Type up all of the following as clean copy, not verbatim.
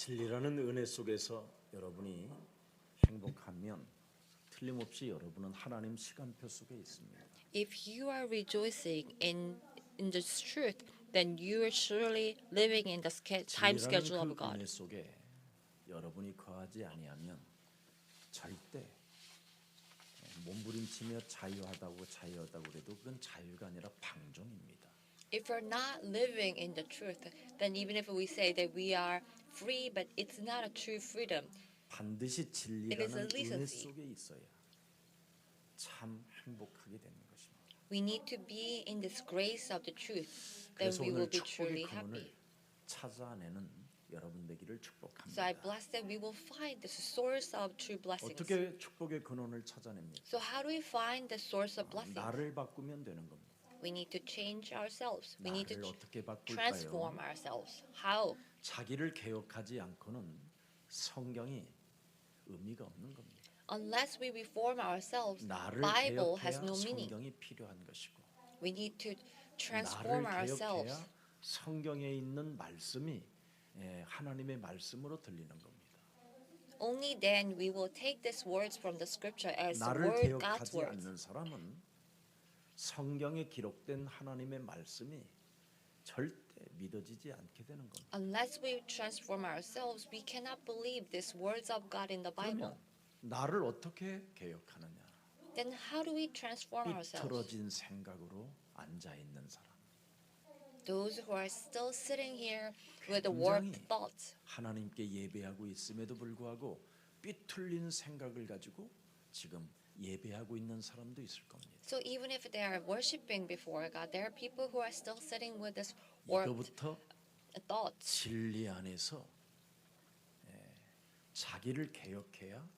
진리라는 은혜 속에서 여러분이 행복하면 틀림없이 여러분은 하나님 시간표 속에 있습니다. If you are rejoicing in this truth, then you are surely living in the time 진리라는 schedule of 그 은혜 God. 속에 여러분이 거하지 아니하면 절대 몸부림치며 자유하다고 그래도 그건 자유가 아니라 방종입니다. If we're not living in the truth, then even if we say that we are free, but it's not a true freedom. 반드시 It is a 진리라는 은혜 licency. 속에 있어야 참 행복하게 되는 것입니다. We need to be in this grace of the truth, then 그래서 we will 오늘 be 축복의 truly 근원을 happy. 찾아내는 여러분 되기를 So 축복합니다. I bless that we will find the source of true blessings. 어떻게 축복의 근원을 찾아냅니까? So how do we find the source of blessings? 나를 바꾸면 되는 겁니다. We need to change ourselves. We need to 나를 어떻게 transform 바꿀까요? ourselves. How? 자기를 개혁하지 않고는 성경이 의미가 없는 겁니다. Unless we reform ourselves, 나를 Bible has 개혁해야 no meaning. 성경이 필요한 것이고 We need to transform 나를 ourselves. 개혁해야 성경에 있는 말씀이 하나님의 말씀으로 들리는 겁니다. Only then we will take these words from the scripture as the 나를 word God's 개혁하지 words. 않는 사람은 성경에 기록된 하나님의 말씀이 절대 믿어지지 않게 되는 겁니다. Unless we transform ourselves, we cannot believe these words of God in the Bible. 그러면 나를 어떻게 개혁하느냐? Then how do we transform ourselves? 삐뚤어진 생각으로 앉아 있는 사람, Those who are still sitting here with the warped 굉장히 thoughts. 하나님께 예배하고 있음에도 불구하고 삐뚤린 생각을 가지고 지금 예배하고 있는 사람도 있을 겁니다. So even if they are worshiping before God, there are people who are still sitting with this warped 이거부터 thoughts. 진리 안에서 자기를 개혁해야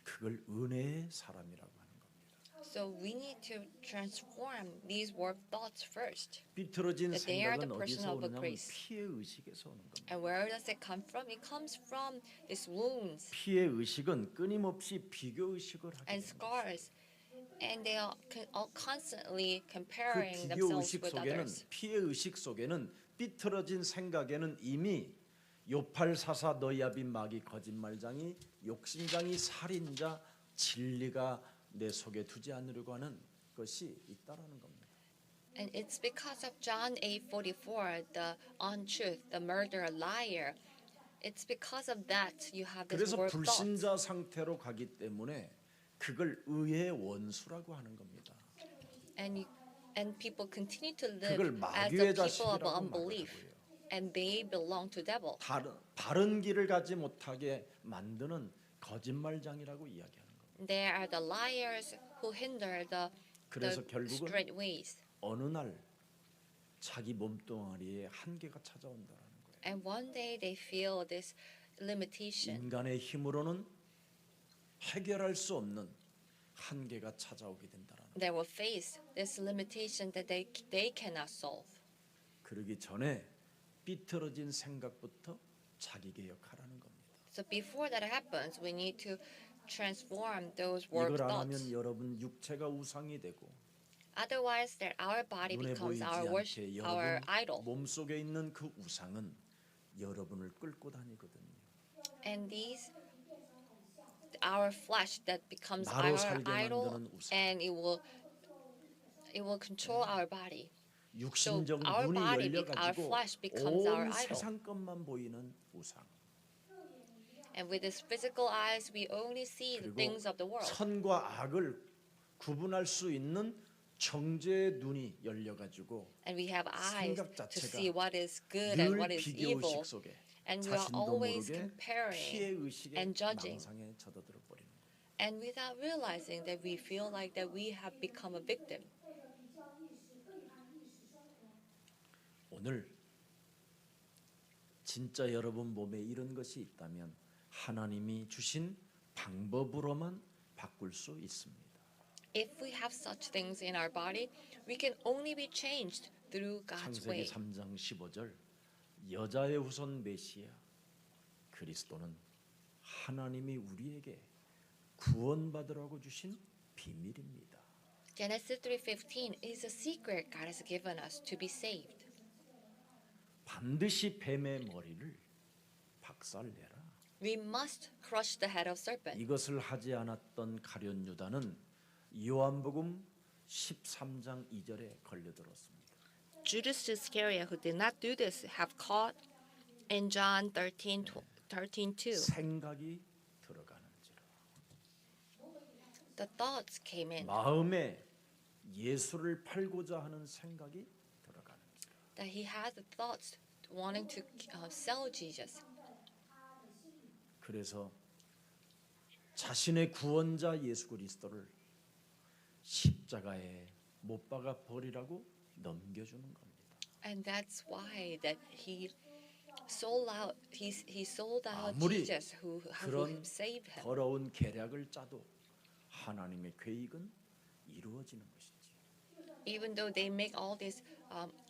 그걸 은혜의 사람이라고 하는 겁니다. So we need to transform these warped thoughts first. 삐뚤어진 That they are the 생각은 person 어디서 of a 오느냐면 grace. 피해 의식에서 오는 겁니다. And where does it come from? It comes from these wounds 피해 의식은 끊임없이 비교 의식을 하게 and 됩니다. scars. And they are constantly 그 comparing 비교 themselves 의식 with 속에는 others. 피해 의식 속에는 삐뚤어진 생각에는 이미 요팔사사 너야빈 마귀 거짓말장이 욕심장이 살인자 진리가 내 속에 두지 않으려고 하는 것이 있다라는 겁니다. And it's because of John 8:44, the untruth, the murderer, liar. It's because of that you have this 그래서 warped thoughts. 불신자 상태로 가기 때문에 그걸 의의 원수라고 하는 겁니다. And people continue to 그걸 live as 마귀의 the people of 자식이라고 unbelief. 말하고요. And they belong to devil. 바른 길을 가지 못하게 만드는 거짓말장이라고 이야기하는 겁니다. They are the liars who hinder the 그래서 결국은 straight ways. 어느 날 자기 몸뚱아리에 한계가 찾아온다라는 거예요. And one day they feel this limitation. 인간의 힘으로는 해결할 수 없는 한계가 찾아오게 된다라는 거예요. They will face this limitation that they cannot solve. 그러기 전에 삐뚤어진 생각부터 자기 개혁하라는 겁니다. So before that happens, we need to transform those warped 이걸 안 thoughts. 하면 여러분 육체가 우상이 되고 Otherwise, that our body 눈에 becomes 보이지 our worship, 않게 our 여러분 idol. 몸속에 있는 그 우상은 여러분을 끌고 다니거든요. And these, our flesh that becomes 나로 our 살게 idol, 만드는 우상. and it will control our body. 육신적 our 눈이 body, our 열려가지고 flesh becomes our 온 idol. 세상 것만 보이는 우상. And with these physical eyes, we only see the 그리고 things of the world. 선과 악을 구분할 수 있는 정죄의 눈이 열려가지고 And we have eyes 생각 to 자체가 see what is good and 늘 what is 비교 evil. 의식 속에 And we are 자신도 always 모르게 피해 comparing 의식에 and judging. 망상에 젖어들어 버리는 거예요. And without realizing that we feel like that we have become a victim. 오늘 진짜 여러분 몸에 이런 것이 있다면 하나님이 주신 방법으로만 바꿀 수 있습니다. If we have such things in our body, we can only be changed through God's way. 창세기 3장 15절 여자의 후손 메시아 그리스도는 하나님이 우리에게 구원받으라고 주신 비밀입니다. Genesis 3:15 is a secret God has given us to be saved. 반드시 뱀의 머리를 박살내라. We must crush the head of serpent. 이것을 하지 않았던 가룟 유다는 요한복음 13장 2절에 걸려들었습니다. Judas Iscariot, who did not do this, have caught in John 13:2. 생각이 들어가는지라. The thoughts came in 마음에 예수를 팔고자 하는 생각이 들어가는지라. that he had the thoughts wanting to sell Jesus. 그래서 자신의 구원자 예수 그리스도를 십자가에 못 박아 버리라고 넘겨주는 겁니다. And that's why that he sold out. He sold out 아무리 Jesus, who 그런 saved him. 더러운 계략을 짜도 하나님의 계획은 이루어지는 것이지. Even though they make all this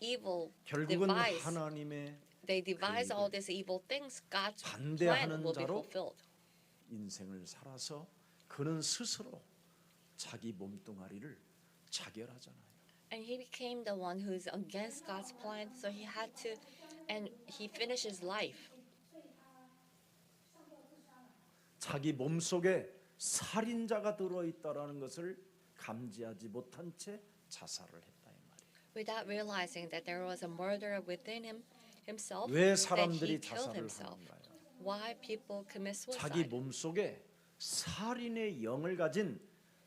evil 결국은 device, 하나님의 they devise 계획을 all these evil things. God's plan 반대하는 will be 자로 fulfilled. 인생을 살아서 그는 스스로 자기 몸뚱아리를 자결하잖아요. And he became the one who's against God's plan, so he had to, and he finished his life. 자기 몸속에 살인자가 들어있다라는 것을 감지하지 못한 채 자살을 했다 이 말이에요. Without realizing that there was a murderer within himself, 왜 that he 사람들이 killed 자살을 himself. 하는가요? Why people commit 자기 suicide? 몸속에 살인의 영을 가진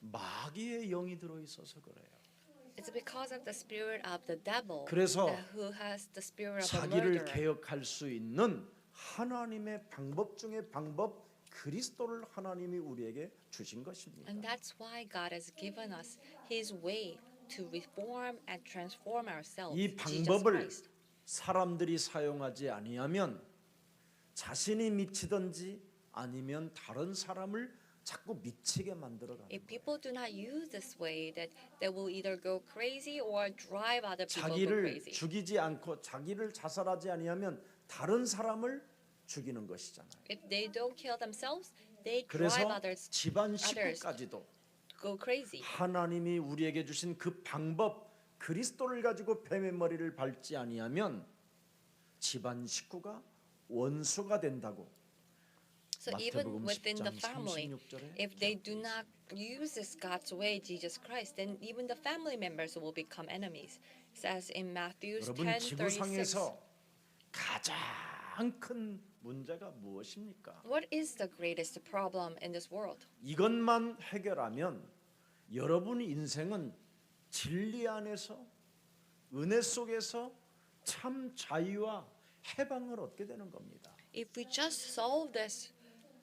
마귀의 영이 들어있어서 그래요. It's because of the spirit of the devil 그래서 who has the spirit of a 자기를 murderer. 개혁할 수 있는 하나님의 방법 중에 방법 그리스도를 하나님이 우리에게 주신 것입니다. And that's why God has given us His way to reform and transform ourselves. 이 Jesus 방법을 Christ. 사람들이 사용하지 아니하면 자신이 미치든지 아니면 다른 사람을 자꾸 미치게 만들어가는 If 거예요. people do not use this way, that they will either go crazy or drive other people to go 자기를 crazy. 죽이지 않고 자기를 자살하지 아니하면 다른 사람을 죽이는 것이잖아요. If they don't kill themselves, they drive 그래서 others 집안 식구까지도 go crazy. 하나님이 우리에게 주신 그 방법 그리스도를 가지고 뱀의 머리를 밟지 아니하면 집안 식구가 원수가 된다고 So even 마태복음 within the 10장 family, 36절에 if they do not use this God's way, Jesus Christ, then even the family members will become enemies. It says in Matthew 여러분 10:36. 지구상에서 가장 큰 문제가 무엇입니까? What is the greatest problem in this world? 이것만 해결하면 여러분 인생은 진리 안에서 은혜 속에서 참 자유와 해방을 얻게 되는 겁니다. If we just solve this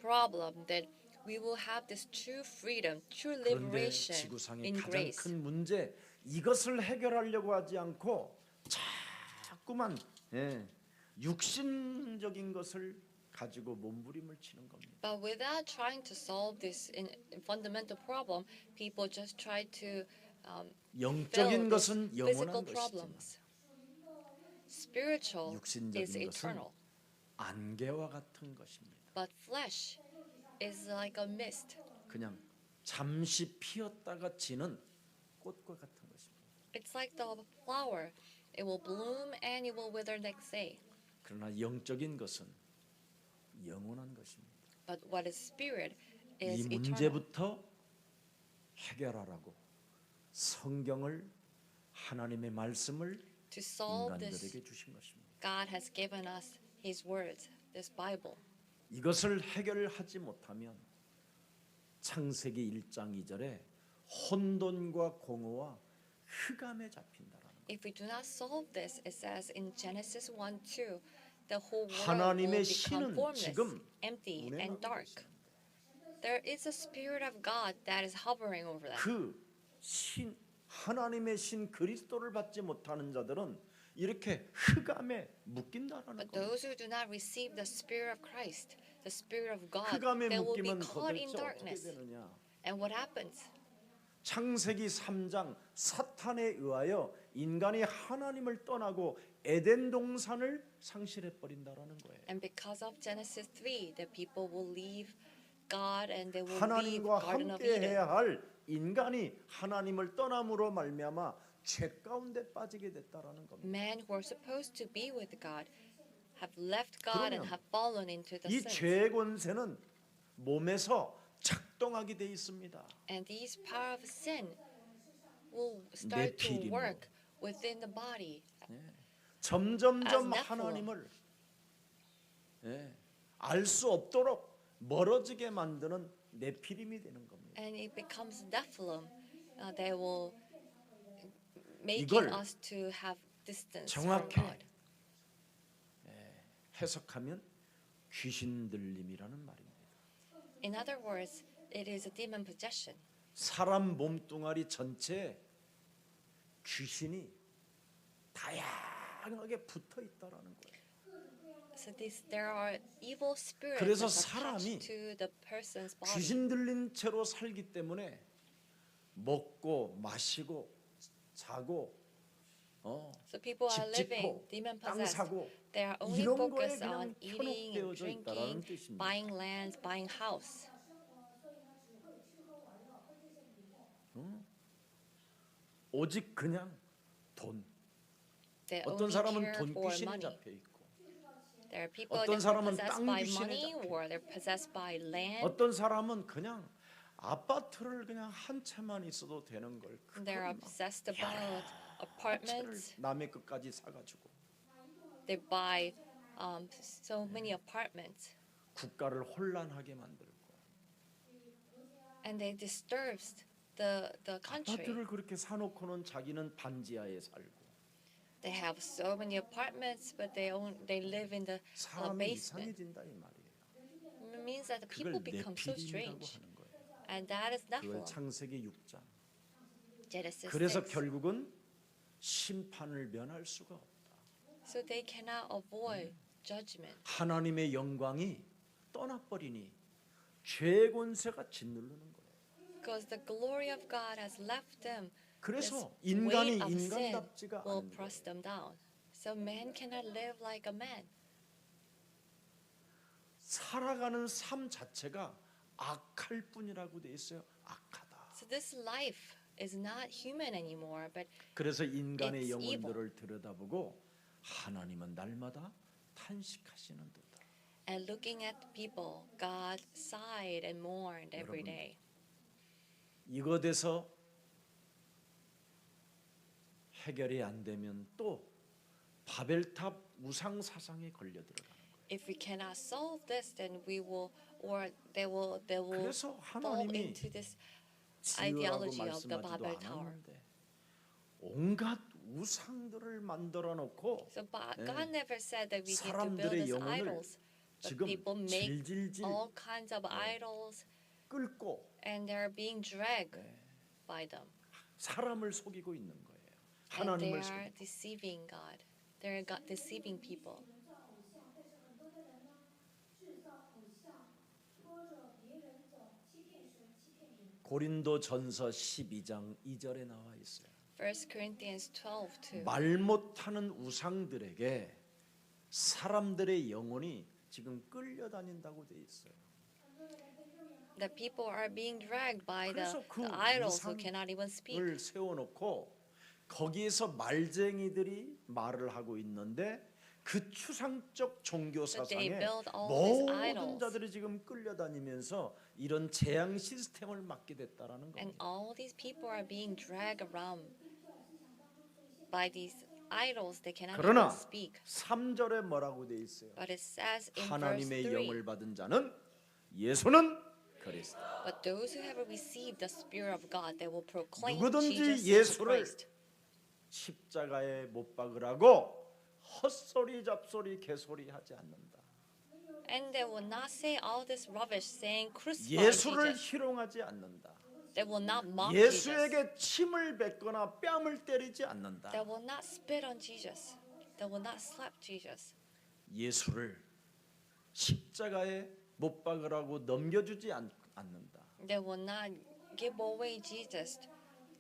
problem, then we will have this true freedom, true 그런데 liberation 지구상의 in 가장 grace. 큰 문제 이것을 해결하려고 하지 않고 자꾸만 육신적인 것을 가지고 몸부림을 치는 겁니다. But without trying to solve this fundamental problem, people just try to 영적인 fill 것은 these 영원한 physical 것이지만 problems. Spiritual is 육신적인 것은 eternal, 안개와 같은 것입니다. but flesh is like a mist. 그냥 잠시 피었다가 지는 꽃과 같은 것입니다. It's like the flower. It will bloom and it will wither next day. 그러나 영적인 것은 영원한 것입니다. But what is spirit 이 is eternal. 문제부터 해결하라고 성경을 하나님의 말씀을 To solve this, 인간들에게 주신 것입니다. God has given us His words, this Bible. 이것을 해결하지 못하면 창세기 1장 2절에 혼돈과 공허와 흑암에 잡힌다라는 거예요. If we do not solve this, it says in Genesis 1:2, the whole world will 하나님의 become 신은 formless, 지금 empty, 운행하고 and dark. 있습니다. There is a spirit of God that is hovering over them. 그 신 하나님의 신 그리스도를 받지 못하는 자들은 이렇게 흑암에 묶인다라는 But 거예요. those who do not receive the spirit of Christ, the spirit of God, 흑암에 they will be 묶이면 caught in 도대체 어떻게 darkness. 되느냐? And what happens? 창세기 3장 사탄에 의하여 인간이 하나님을 떠나고 에덴 동산을 상실해 버린다라는 거예요. And because of Genesis 3, the people will leave God and they will leave 하나님과 Garden of 함께 Eden. 해야 할 인간이 하나님을 떠남으로 말미암아 죄 가운데 빠지게 됐다라는 겁니다. Men who are supposed to be with God have left God and 그러면 have fallen into the 이 sins. 죄의 권세는 몸에서 작동하게 돼 있습니다. And these power of sin will start to 네피림으로. work within the body. 점점점 As Nephilim. 하나님을 알 수 없도록 멀어지게 만드는 네피림이 되는 겁니다. And it becomes Nephilim. They will making 이걸 us to have distance from 정확히 God. 해석하면 귀신 들림이라는 말입니다. In other words, it is a demon possession. 사람 몸뚱아리 전체에 귀신이 다양하게 붙어 있다라는 거예요. So there are evil spirits 그래서 attached 사람이 to the person's body. 귀신 들린 채로 살기 때문에 먹고 마시고 자고 So people are 집 living 짓고 demon 땅 possessed. 사고 They are only 이런 거에 focused 그냥 on eating and 현혹되어져 있다라는 drinking, 뜻입니다. buying lands, buying house. 오직 그냥 돈. They 어떤 only 사람은 care 돈 for 귀신에 money. 잡혀 있고, There are people 어떤 that are 사람은 possessed 땅 by 귀신에 money 잡혀 or they're possessed by land. 어떤 사람은 그냥 아파트를 그냥 한 채만 있어도 되는 걸 They're obsessed about apartments. 남의 것까지 사가지고 They buy so many apartments, 국가를 혼란하게 만들고 and they disturbs the country. 아파트를 그렇게 사놓고는 자기는 반지하에 살고 They have so many apartments, but they live in the 사람이 basement. 이상해진다 이 말이에요. It means that the people 그걸 become so 네피림이라고 strange, 하는 거예요. and that is 그걸 Nephilim. 창세기 6장. Genesis 그래서 6. 결국은 심판을 면할 수가 없다. So they cannot avoid judgment 하나님의 영광이 떠나버리니 죄의 권세가 짓누르는 거예요. because the glory of God has left them. 그래서 This 인간이 weight of sin 인간답지가 will 않은 거예요. press them down. So man cannot live like a man. 살아가는 삶 자체가 악할 뿐이라고 돼 있어요. 악하다. So this life is not human anymore, but 그래서 인간의 It's 영혼들을 들여다보고 하나님은 날마다 탄식하시는도다. and looking at people, God sighed and mourned every 여러분, day. 이것에서 해결이 안 되면 또 바벨탑 우상 사상에 걸려 들어가는 거예요. If we cannot solve this, then we will, or they will 그래서 fall 하나님이 into this 지으라고 ideology of the 말씀하지도 Babel Tower. 않았는데 온갖 우상들을 만들어 놓고 So God never said that we need to build 사람들의 these 영혼을 idols, but 지금 people make 질질질 all kinds of idols, 끌고 and they're being dragged by them. 사람을 속이고 있는 거예요. And they 하나님을 are 속이고. deceiving God. They're deceiving people. 고린도전서 12장 2절에 나와 있어요. 1 Corinthians 12:2. 말 못하는 우상들에게 사람들의 영혼이 지금 끌려다닌다고 돼 있어요. The people are being dragged by the 그래서 그 idols who cannot even speak. 우상을 세워놓고 거기에서 말쟁이들이 말을 하고 있는데 그 추상적 종교 So they 사상에 build all these 모든 idols. 자들이 지금 끌려다니면서 이런 재앙 시스템을 맡게 됐다라는 And 겁니다. all these people are being dragged around by these idols. They cannot 그러나 even speak. 3절에 뭐라고 돼 있어요? But it says in verse 하나님의 3, 영을 받은 자는 예수는 그리스도. but those who have received the Spirit of God, they will proclaim 누구든지 Jesus is 예수를 Christ. 십자가에 못 박으라고 헛소리 잡소리 개소리 하지 않는다. And they will not say all this rubbish saying crucify 예수를 Jesus. 희롱하지 않는다. They will not mock Jesus. 예수에게 침을 뱉거나 뺨을 때리지 않는다. They will not spit on Jesus. They will not slap Jesus. 예수를 십자가에 못 박으라고 넘겨주지 않는다. They will not give away Jesus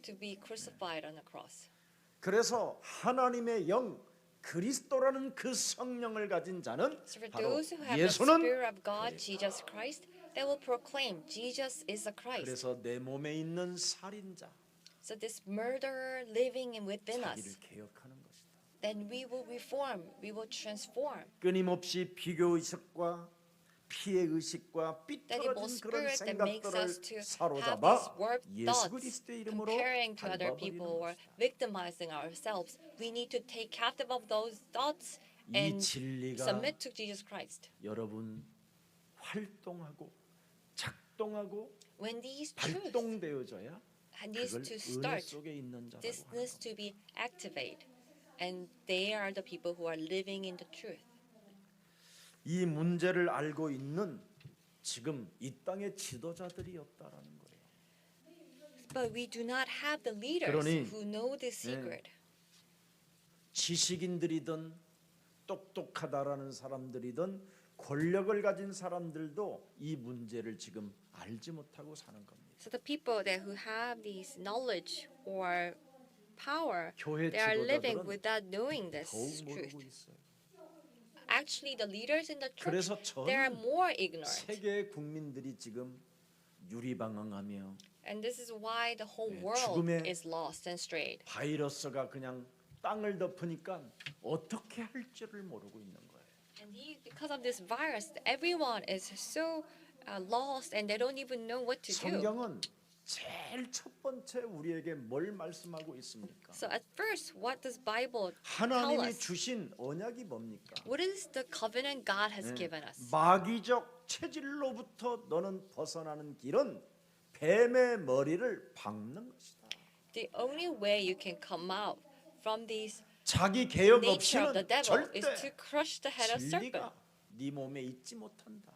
to be crucified on the cross. 그래서 하나님의 영 그리스도라는 그 성령을 가진 자는 So for 바로 those who have the 예수는 Spirit of God, 그리스도. Jesus Christ, they will proclaim Jesus is the Christ. 그래서 내 몸에 있는 살인자 So this murderer living within 자기를 us 개혁하는 것이다. then we will reform, we will transform. 끊임없이 비교 의식과 피해 의식과 That evil 삐뚤어진 그런 spirit that makes 생각들을 us to have these 사로잡아 warped 예수 thoughts, 그리스도의 이름으로 comparing to other 밟아버리는 people or 것이다. victimizing ourselves. We need to take captive of those thoughts 이 and 진리가 submit to Jesus Christ. 여러분 활동하고 작동하고 When these truths 발동되어져야 needs 그걸 to 은혜 start, 속에 있는 자라고 this 하는 needs 겁니다. to be activated, and they are the people who are living in the truth. 이 문제를 알고 있는 지금 이 땅의 지도자들이 없다라는 거예요. But we do not have the leaders 그러니, who know this secret. 지식인들이든 똑똑하다라는 사람들이든 권력을 가진 사람들도 이 문제를 지금 알지 못하고 사는 겁니다. So the people that who have this knowledge or power, 교회 they are living 지도자들은 without knowing this 더욱 truth. 모르고 있어요. Actually, the leaders in the church, 그래서 they are 전 more ignorant. 세계 국민들이 지금 유리방황하며 And this is why the whole 네, world 죽음의 is lost and strayed. 바이러스가 그냥 땅을 덮으니까 어떻게 할지를 모르고 있는 거예요. And because of this virus, everyone is so lost and they don't even know what to do. 성경은 제일 첫 번째 우리에게 뭘 말씀하고 있습니까? So at first, what does Bible tell 하나님이 us? 주신 언약이 뭡니까? What is the covenant God has given us? 마귀적 체질로부터 너는 벗어나는 길은 뱀의 머리를 박는 것이다. The only way you can come out from these 자기 개혁 nature of the 없이는 devil is to 절대 crush the head of serpent. 진리가 네 몸에 있지 못한다.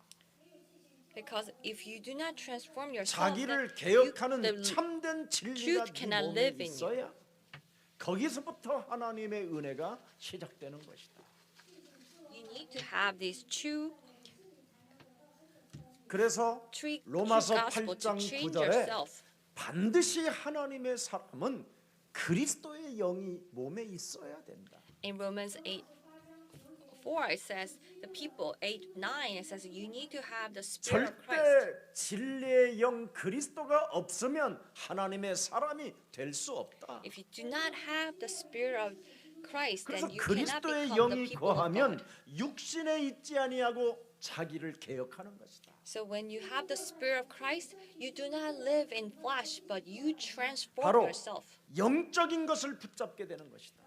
Because if you do not transform yourself, 자기를 then 개혁하는 the 참된 진리가 truth 네 cannot 몸에 live in you. 있어야 거기서부터 하나님의 은혜가 시작되는 것이다. you need to have these true 그래서 true 로마서 gospel to 8장 change 9절에 yourself. 반드시 하나님의 사람은 그리스도의 영이 몸에 있어야 된다. In Romans 8:4 it says the people 8:9 it says you need to have the spirit of Christ. 절대 진리의 영 그리스도가 없으면 하나님의 사람이 될 수 없다. If you do not have the spirit of Christ, 그래서 then you cannot 그리스도의 become the 영이 people of 거하면 God. 육신에 있지 아니하고 자기를 개혁하는 것이다. So when you have the spirit of Christ, you do not live in flesh, but you transform 바로 yourself. 영적인 것을 붙잡게 되는 것이다.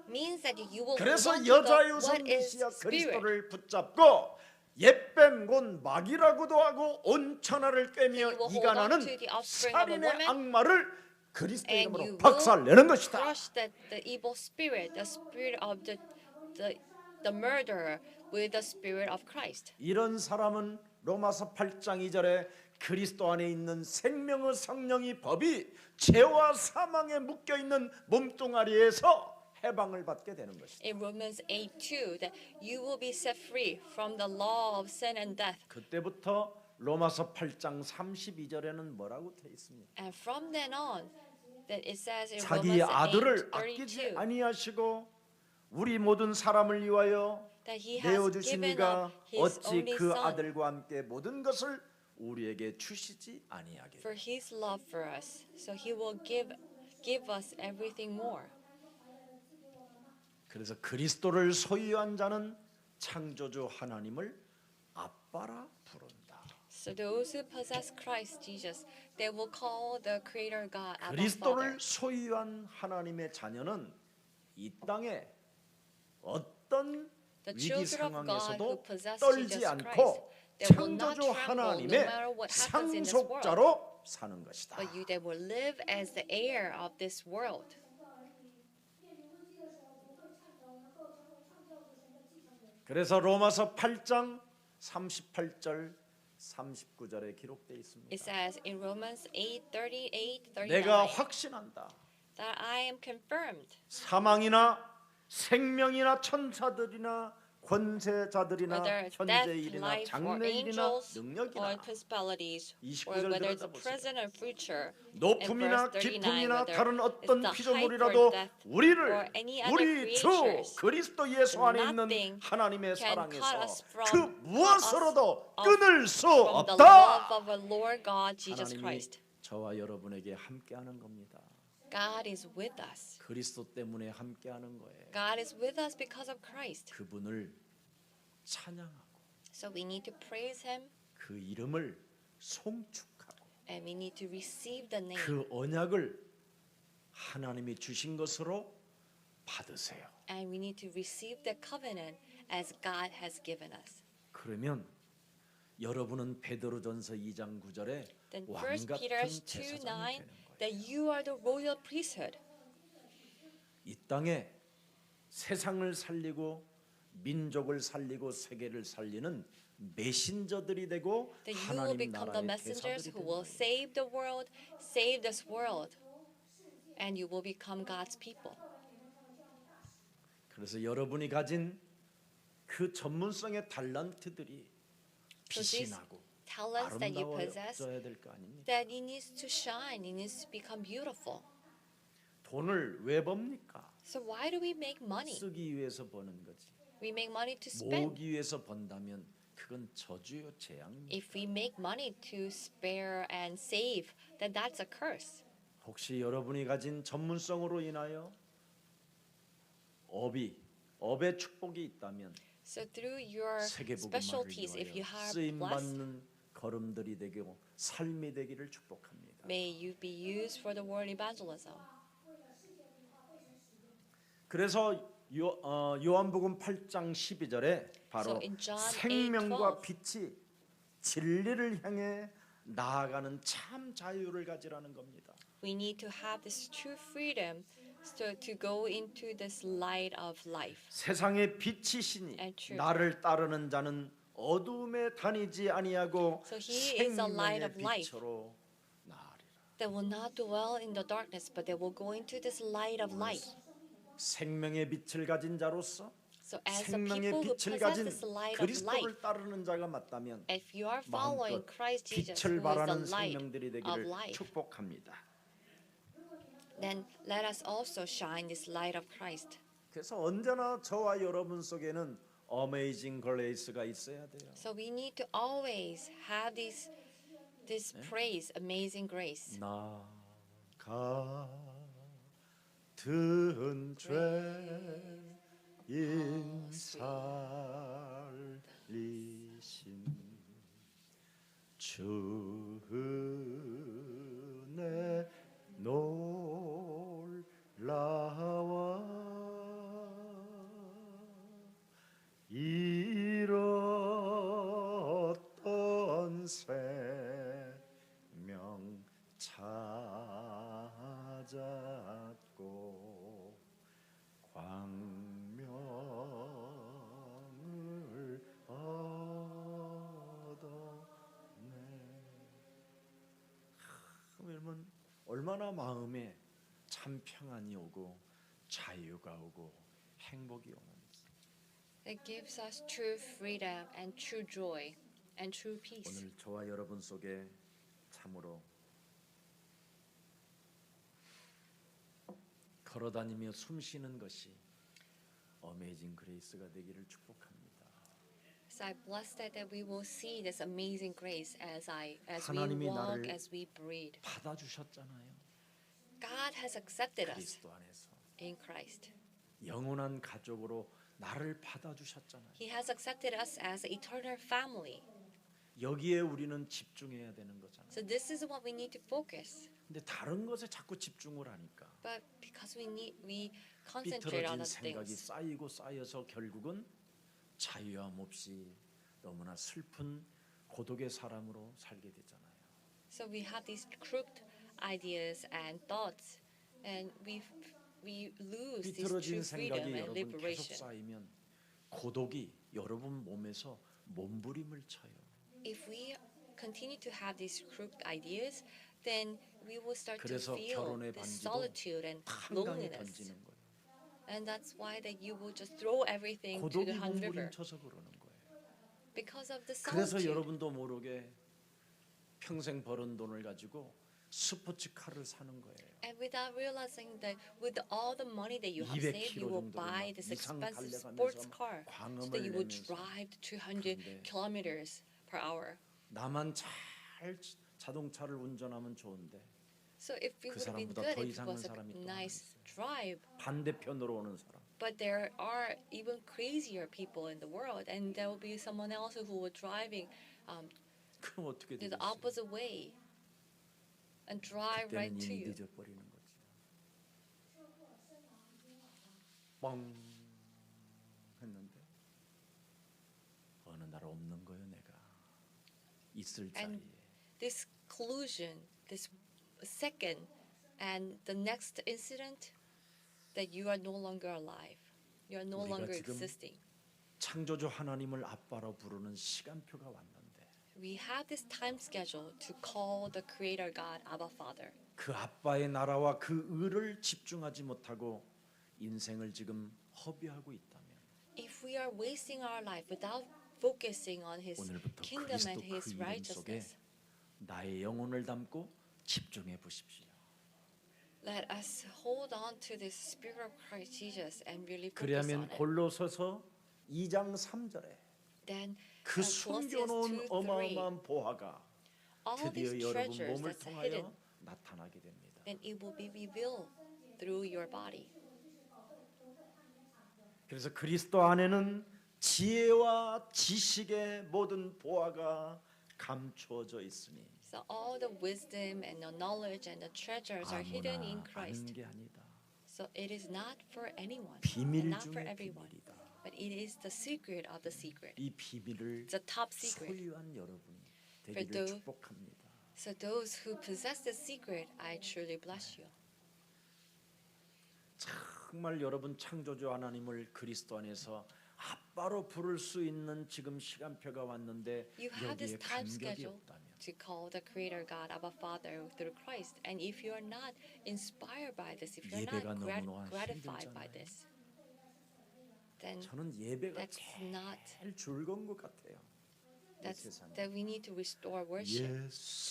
Means that you will 그래서 hold on to 여자유선 what is 메시아 spirit. 그리스도를 붙잡고 옛뱀 곧 마귀라고도 하고 온천하를 꿰며 You will hold 이간하는 on to the offspring of a 살인의 woman, 악마를 그리스도 And 이름으로 you 박살내는 will 것이다. crush the evil spirit, the spirit of the murderer, with the spirit of Christ. 이런 사람은 로마서 8장 2절에 그리스도 안에 있는 생명의 성령이 법이 죄와 사망에 묶여 있는 몸뚱아리에서 해방을 받게 되는 것이다. In Romans 8:2, that you will be set free from the law of sin and death. 그때부터 로마서 8장 32절에는 뭐라고 돼 있습니까? And from then on, that it says in 자기 Romans 아들을 아끼지 8:32 아니하시고 우리 모든 사람을 위하여 that He has given 내어주시니가 up His 어찌 only 그 Son 아들과 함께 모든 것을 우리에게 주시지 아니하게. for His love for us, so He will give us everything more. 그래서 그리스도를 소유한 자는 창조주 하나님을 아빠라 부른다. So those who possess Christ Jesus, they will call the Creator God Abba Father. 그리스도를 소유한 하나님의 자녀는 이 땅에 어떤 The 위기 children of God who 상황에서도 possess 떨지 Jesus 않고 Christ, they will not 창조주 tremble no 하나님의 matter what happens in this world. 상속자로 사는 것이다. But they will live as the heir of this world. 그래서 로마서 8장 38절 39절에 기록되어 있습니다. It says in Romans 8:38, 39 내가 확신한다. that I am confirmed. 사망이나 생명이나 천사들이나 권세자들이나 Whether 현재 death, 일이나 life, or 장래 일이나 angels, or 능력이나 principalities, 29절 or whether it's the 들여다보세요. present or future, 높음이나 and verse 39, 깊음이나 whether 다른 어떤 it's the 피조물이라도 height or depth, 우리를 or any other 우리 주 creatures, 그리스도 예수 안에 있는 nothing 하나님의 can cut 사랑에서 us from- 그 무엇으로도 cut us 끊을 수 from the 없다. love of our Lord God Jesus 하나님이 Christ. 저와 여러분에게 함께하는 겁니다. God is with us. 그리스도 때문에 함께하는 거예요. God is with us because of Christ. 그분을 찬양하고 So we need to praise Him 그 이름을 송축하고 and we need to receive the name. 그 언약을 하나님이 주신 것으로 받으세요. And we need to receive the covenant as God has given us. 그러면 여러분은 베드로전서 2장 9절에 Then 왕 1 같은 Peter 2:9 제사장이 되는 거예요. that you are the royal priesthood. 이 땅에 세상을 살리고 민족을 살리고 세계를 살리는 메신저들이 되고 That you will 하나님 become the 나라의 messengers 대사들이 who 되는 will 거예요. save the world, save this world, and you will become God's people. 그래서 여러분이 가진 그 전문성의 달란트들이 So 빛이 these 나고 talents that you possess, 아름다워져야 될 거 아닙니까? that it needs to shine, it needs to become beautiful. 돈을 왜 법니까? So why do we make money? 쓰기 위해서 버는 거지. We make money to spend. 모으기 위해서 번다면 그건 저주요 재앙입니다. If we make money to spare and save, then that's a curse. 혹시 여러분이 가진 전문성으로 인하여 업의 축복이 있다면 So through your 세계복음화를 specialties, if you 위하여 have 쓰임 blessed, 받는 걸음들이 되고 삶이 되기를 축복합니다. may you be used for the world evangelism. 그래서 요한복음 8장 12절에 바로 So in John 생명과 8:12, 빛이 진리를 향해 나아가는 참 자유를 가지라는 겁니다. We need to have this true freedom so to go into this light of life. 세상의 빛이시니 And truth. 나를 따르는 자는 어둠에 다니지 아니하고 So he is a light 생명의 of life. 빛으로 나으리라. They will not dwell in the darkness, but they will go into this light of light. 생명의 빛을 가진 자로서 So as the 생명의 people who 빛을 possess 가진 this light of light, 그리스도를 따르는 자가 맞다면 if you are following 마음껏 Christ Jesus, 빛을 who is 발하는 the light 생명들이 of 되기를 life, 축복합니다. then let us also shine this light of Christ. 그래서 언제나 저와 여러분 속에는 어메이징 그레이스가 있어야 돼요. So we need to always have this praise, amazing grace. 나 같은 죄인 살리신 주 은혜 놀라와 잃었던 생명 찾았고 광명을 얻었네. 그러면 얼마나 마음에 참 평안이 오고 자유가 오고 행복이 오는지. It gives us true freedom and true joy and true peace. 오늘 저와 여러분 속에 참으로 걸어다니며 숨쉬는 것이 어메이징 그레이스가 되기를 축복합니다. So I bless that we will see this amazing grace as we 하나님이 walk, 나를 as we breathe. 받아주셨잖아요. God has accepted us 그리스도 안에서 in Christ. 영원한 가족으로 나를 받아주셨잖아요. He has accepted us as an eternal family. 여기에 우리는 집중해야 되는 거잖아요. So this is what we need to focus. 근데 다른 것에 자꾸 집중을 하니까 But because we concentrate on 삐뚤어진 the 생각이 things, 쌓이고 쌓여서 결국은 자유함 없이 너무나 슬픈 고독의 사람으로 살게 되잖아요. so we have these crooked ideas and thoughts, and we lose this 삐뚤어진 true freedom 생각이 and 여러분 계속 liberation. 쌓이면 고독이 여러분 몸에서 몸부림을 쳐요. If we continue to have these crooked ideas, then we will start to 그래서 feel 결혼의 this 반지도 solitude and 한강에 loneliness. 던지는 거예요. And that's why that you will just throw everything to 고독이 the Han River 몸부림 쳐서 그러는 거예요. because of the 그래서 solitude. 여러분도 모르게 평생 벌은 돈을 가지고 스포츠카를 사는 거예요. And without realizing that with all the money that you have saved, you will 200km buy 정도를 this 막 이상 expensive 달려가면서 sports car so 광음을 that you will 내면서. drive 200 그런데 kilometers per hour. 나만 잘 자동차를 운전하면 좋은데 So if we 그 would have been 사람보다 good, 더 if it 이상한 was a 사람이 또 하나 nice 있어요. drive, 반대편으로 오는 사람. but there are even crazier people in the world, and there will be someone else who will driving 그럼 어떻게 the 되겠어요? opposite way and drive right 그때는 to 이미 you. 늦어버리는 거지. 뻥 했는데 어느 날 없는 거예요, 내가. 있을 And 자리에. this collusion, this second, and the next incident, that you are no longer alive. You are no 우리가 longer 지금 existing. 창조주 하나님을 아빠로 부르는 시간표가 왔는데 We have this time schedule to call the Creator God Abba Father. 그 아빠의 나라와 그 의를 집중하지 못하고 인생을 지금 허비하고 있다면 If we are wasting our life without focusing on His 오늘부터 kingdom 그리스도 and 그 His 이름 속에 righteousness, 나의 영혼을 담고 집중해 보십시오. let us hold on to this Spirit of Christ Jesus and really focus 그리하면 on it. 골로새서 2장 3절에 Then 그 Colossians 숨겨놓은 2:3, 어마어마한 보화가 all 드디어 these 여러분 treasures 몸을 that's hidden, 통하여 나타나게 됩니다. then it will be revealed through your body. 그래서 그리스도 안에는 지혜와 지식의 모든 보화가 감추어져 있으니 So all the wisdom and the knowledge and the treasures are hidden in 아무나 아는 Christ. 게 아니다. So it is not for anyone, 비밀 and not for 중의 everyone, 비밀이다. but it is the secret of the secret. 이 비밀을 It's a top secret. 소유한 여러분이 For 되기를 those- 축복합니다. So those who possess the secret, I truly bless you. 정말 여러분 창조주 하나님을 그리스도 안에서 아빠로 부를 수 있는 지금 시간표가 왔는데 You have this 여기에 time 감격이 schedule 없다면 to call the Creator God Abba Father through Christ. And if you are not inspired by this, if you're 예배가 not 너무나 gratified by 힘들잖아요. this, then 저는 예배가 that's not 제일 즐거운 것 같아요. 이 세상에. that we need to restore worship.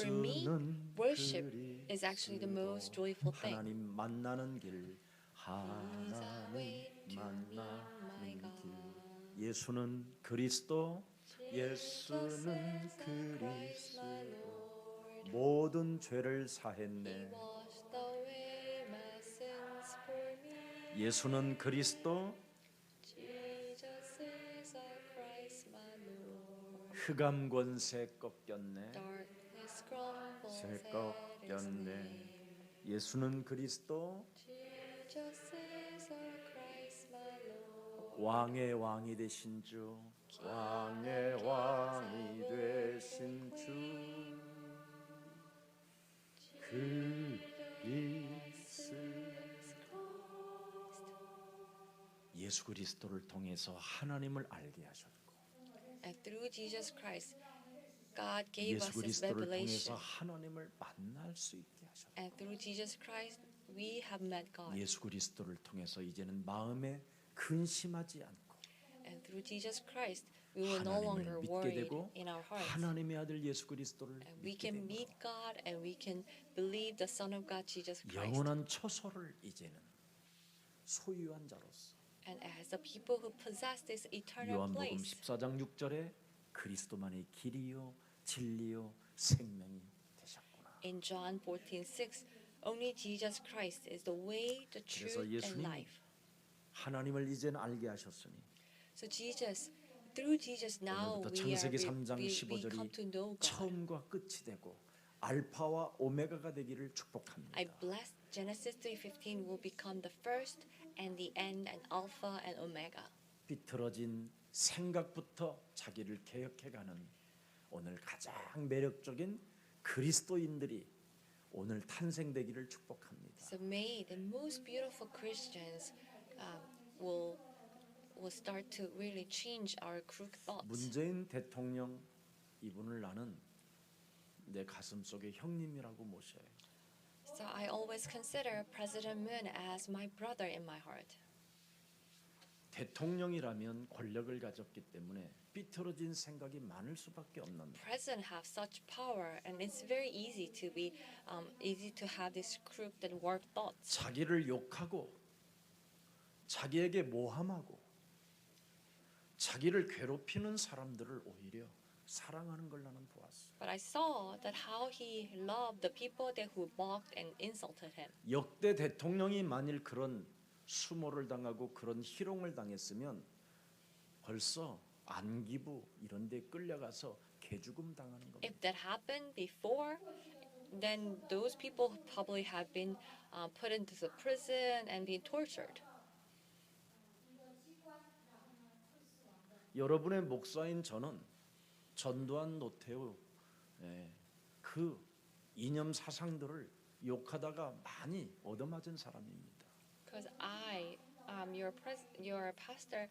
For me, 예수는 worship is actually the most 그리스도. joyful thing. 하나님 만나는 길, Is a way 하나님 to meet my 만나는 God. 길. 예수는 그리스도, 예수는 그리스도. 모든 죄를 He 사했네. washed away my sins for me. 예수는 그리스도, Jesus is a Christ my Lord. 흑암 권세 꺾였네. Darkness crumbles 새 at His 꺾였네. name. 예수는 그리스도, Jesus is a Christ my Lord. 왕의 왕이 되신 주, 왕의 왕이 되신 주, 그리스도. 예수 그리스도를 통해서 하나님을 알게 하셨고, And through Jesus Christ, God gave 예수 us His 그리스도를 통해서 revelation. 하나님을 만날 수 있게 하셨고, And through Jesus Christ, we have met God. 예수 그리스도를 통해서 이제는 마음에 근심하지 않고 And through Jesus Christ, we will no longer 하나님을 믿게 worry 되고 in our hearts. 하나님의 아들 예수 그리스도를 And we 믿게 can 되므로 meet God and we can believe the Son of God, Jesus Christ. 영원한 처소를 이제는 소유한 자로서 And as the people who possess this eternal 요한복음 place, 14장 6절에 그리스도만이 길이요 진리요 생명이 되셨구나. in John 14:6, only Jesus Christ is the way, the 그래서 truth, and 예수님 life. 하나님을 이제는 알게 하셨으니 So Jesus, through Jesus now 오늘부터 we 창세기 3장 we come 15절이 to know God. 처음과 끝이 되고 알파와 오메가가 되기를 축복합니다. I bless Genesis 3:15 will become the first and the end and Alpha and Omega. 비틀어진 생각부터 자기를 개혁해가는 오늘 가장 매력적인 그리스도인들이 오늘 탄생되기를 축복합니다. So may the most beautiful Christians will start to really change our crooked thoughts. 문재인 대통령 이분을 나는 내 가슴 속에 형님이라고 모셔요. So I always consider President Moon as my brother in my heart. 대통령이라면 권력을 가졌기 때문에 삐뚤어진 생각이 많을 수밖에 없는 President have such power, and it's very easy to have this crooked and warped thoughts. 자기를 욕하고 자기에게 모함하고 자기를 괴롭히는 사람들을 오히려 사랑하는 걸 나는 보았어. But I saw that how he loved the people that who mocked and insulted him. 역대 대통령이 만일 그런 수모를 당하고 그런 희롱을 당했으면 벌써 안기부 이런 데 끌려가서 개죽음 당하는 겁니다. If that happened before, then those people probably have been put into the prison and being tortured. 여러분의 목사인 저는 전두환 노태우 그 이념 사상들을 욕하다가 많이 얻어맞은 사람입니다. Because your pastor,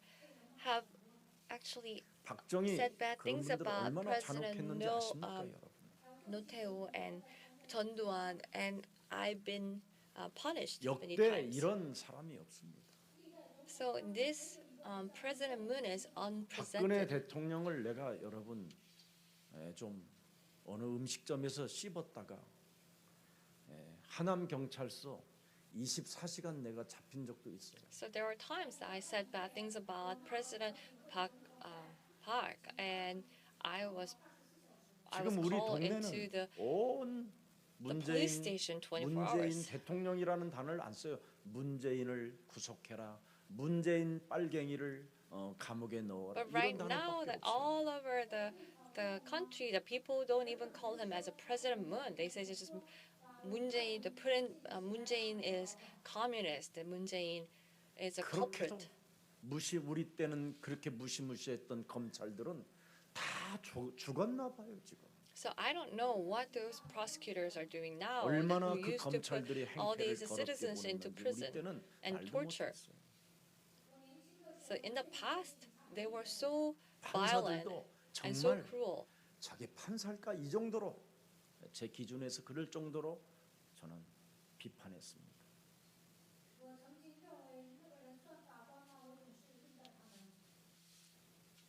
have actually 박정희 said bad 그런 things 분들 about 얼마나 President 잔혹했는지 아십니까, 여러분? Notaew and Chun Doo-hwan, and I've been punished many 역대 times. 이런 사람이 없습니다. So this President Moon is 박근혜 unprecedented. 대통령을 내가 여러분 좀 어느 음식점에서 씹었다가 하남 경찰서 24시간 내가 잡힌 적도 있어요. So there were times that I said bad things about President Park, and I was 지금 우리 called into 동네는 the 온 police station 24 문재인 hours. 대통령이라는 단어를 안 써요. 문재인을 구속해라. 문재인 빨갱이를 감옥에 넣어라. But right 이런 now, 단어밖에 that 없어요. all over the country, the people don't even call him as a President Moon. They say it's just Moon Jae-in. Moon Jae-in is communist. Moon Jae-in is a 그렇게도 culprit. 우리 때는 그렇게 무시무시했던 검찰들은 다 죽었나 봐요 지금. So I don't know what those prosecutors are doing now. 얼마나 Who 그 used to put 검찰들이 all 행태를 these 더럽게 citizens into 보냈는지 우리 prison 때는 and 말도 torture. 못했어요. So in the past, they were so violent 판사들도 and so 정말 cruel. 자기 판사일까 이 정도로 제 기준에서 그럴 정도로 저는 비판했습니다.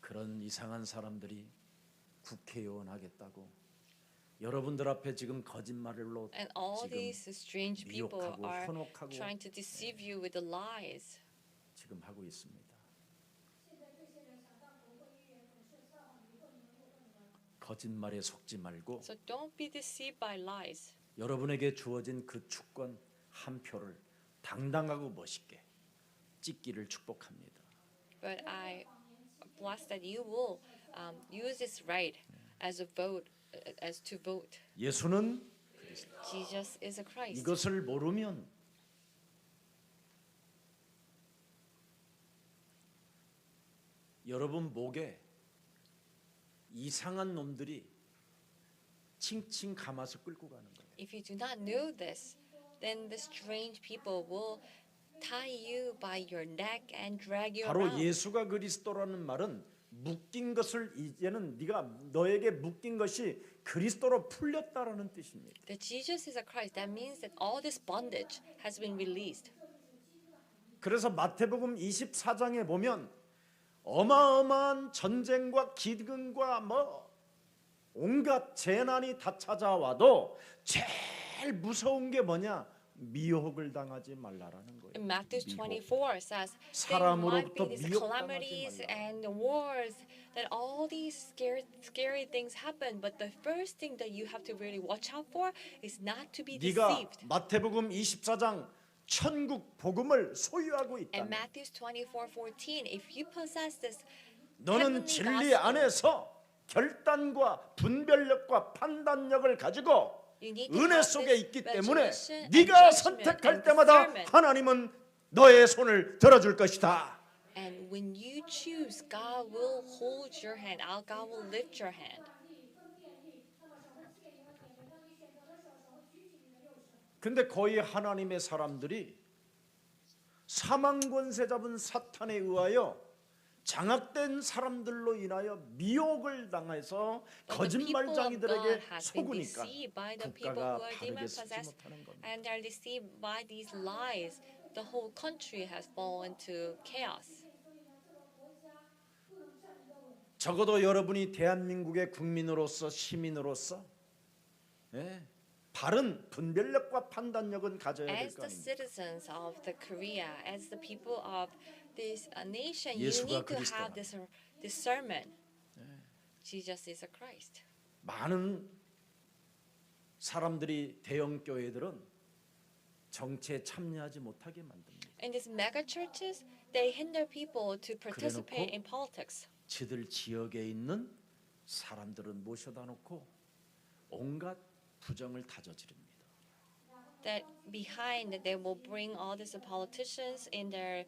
그런 이상한 사람들이 국회의원 하겠다고 여러분들 앞에 지금 거짓말로 And all 지금 these strange people 미혹하고 are 현혹하고 trying to deceive you with the lies. 지금 하고 있습니다. 거짓말에 속지 말고 So don't be deceived by lies. 여러분에게 주어진 그 주권 한 표를 당당하고 멋있게 찍기를 축복합니다. But I bless that you will use this right as a vote, as to vote. 예수는 Jesus is a Christ. 이것을 모르면 여러분 목에 이상한 놈들이 칭칭 감아서 끌고 가는 거예요. If you do not know this, then the strange people will tie you by your neck and drag you 바로 around. 예수가 그리스도라는 말은 묶인 것을 이제는 네가 너에게 묶인 것이 그리스도로 풀렸다라는 뜻입니다. That Jesus is a Christ, that means that all this bondage has been released. 그래서 마태복음 24장에 보면 어마어마한 전쟁과 기근과 뭐 온갖 재난이 다 찾아와도 제일 무서운 게 뭐냐? 미혹을 당하지 말라라는 거예요. In Matthew 미혹. 24 says there might 사람으로부터 be these 미혹당하지 calamities 말라. and wars, that all these scary things happen. But the first thing that you have to really watch out for is not to be 네가 deceived. 마태복음 24장 천국 복음을 소유하고 And 있다. Matthew 24:14, if you possess this 너는 heavenly 진리 gospel, 안에서 결단과 분별력과 판단력을 가지고 you need to 은혜 have 속에 this 있기 때문에 resolution and 네가 judgment 선택할 and 때마다 discernment. 하나님은 너의 손을 들어줄 것이다. And when you choose, God will hold your hand. God will lift your hand. 근데 거의 하나님의 사람들이 사망 권세 잡은 사탄에 의하여 장악된 사람들로 인하여 미혹을 당해서 But the people of 거짓말쟁이들에게 God has been 속으니까 deceived by the people 국가가 who are 바르게 demon 서지 possessed, 못하는 겁니다. and they're deceived by these lies. The whole country has fallen to chaos. 적어도 여러분이 대한민국의 국민으로서 시민으로서 바른 분별력과 판단력은 가져야 될 As 거 the 아닙니까? citizens of the Korea, as the people of this nation, you 예수가 need to have 그리스도라. this discernment. Jesus is a Christ. 많은 사람들이 대형 교회들은 정치에 참여하지 못하게 만듭니다. And these mega churches, they hinder people to participate in politics. 지들 지역에 있는 사람들은 모셔다 놓고 온갖 부정을 다져지릅니다. That behind they will bring all these politicians in their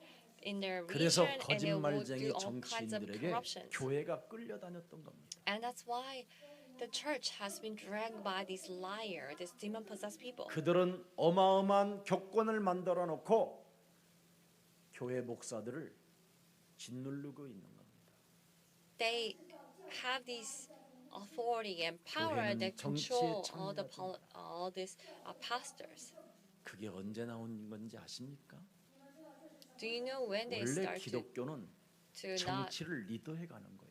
그래서 region and they will 거짓말쟁이 do all kinds of 정치인들에게 corruptions. 교회가 끌려다녔던 겁니다. And that's why the church has been dragged by these liars, these demon-possessed people. 그들은 어마어마한 교권을 만들어 놓고 교회 목사들을 짓누르고 있는 겁니다. They have this authority and power 교회는 that 정치에 control 참여하지 all these pastors. 그게 언제 나온 건지 아십니까? Do you know when they 원래 start 기독교는 to not 정치를 리더해 가는 거예요.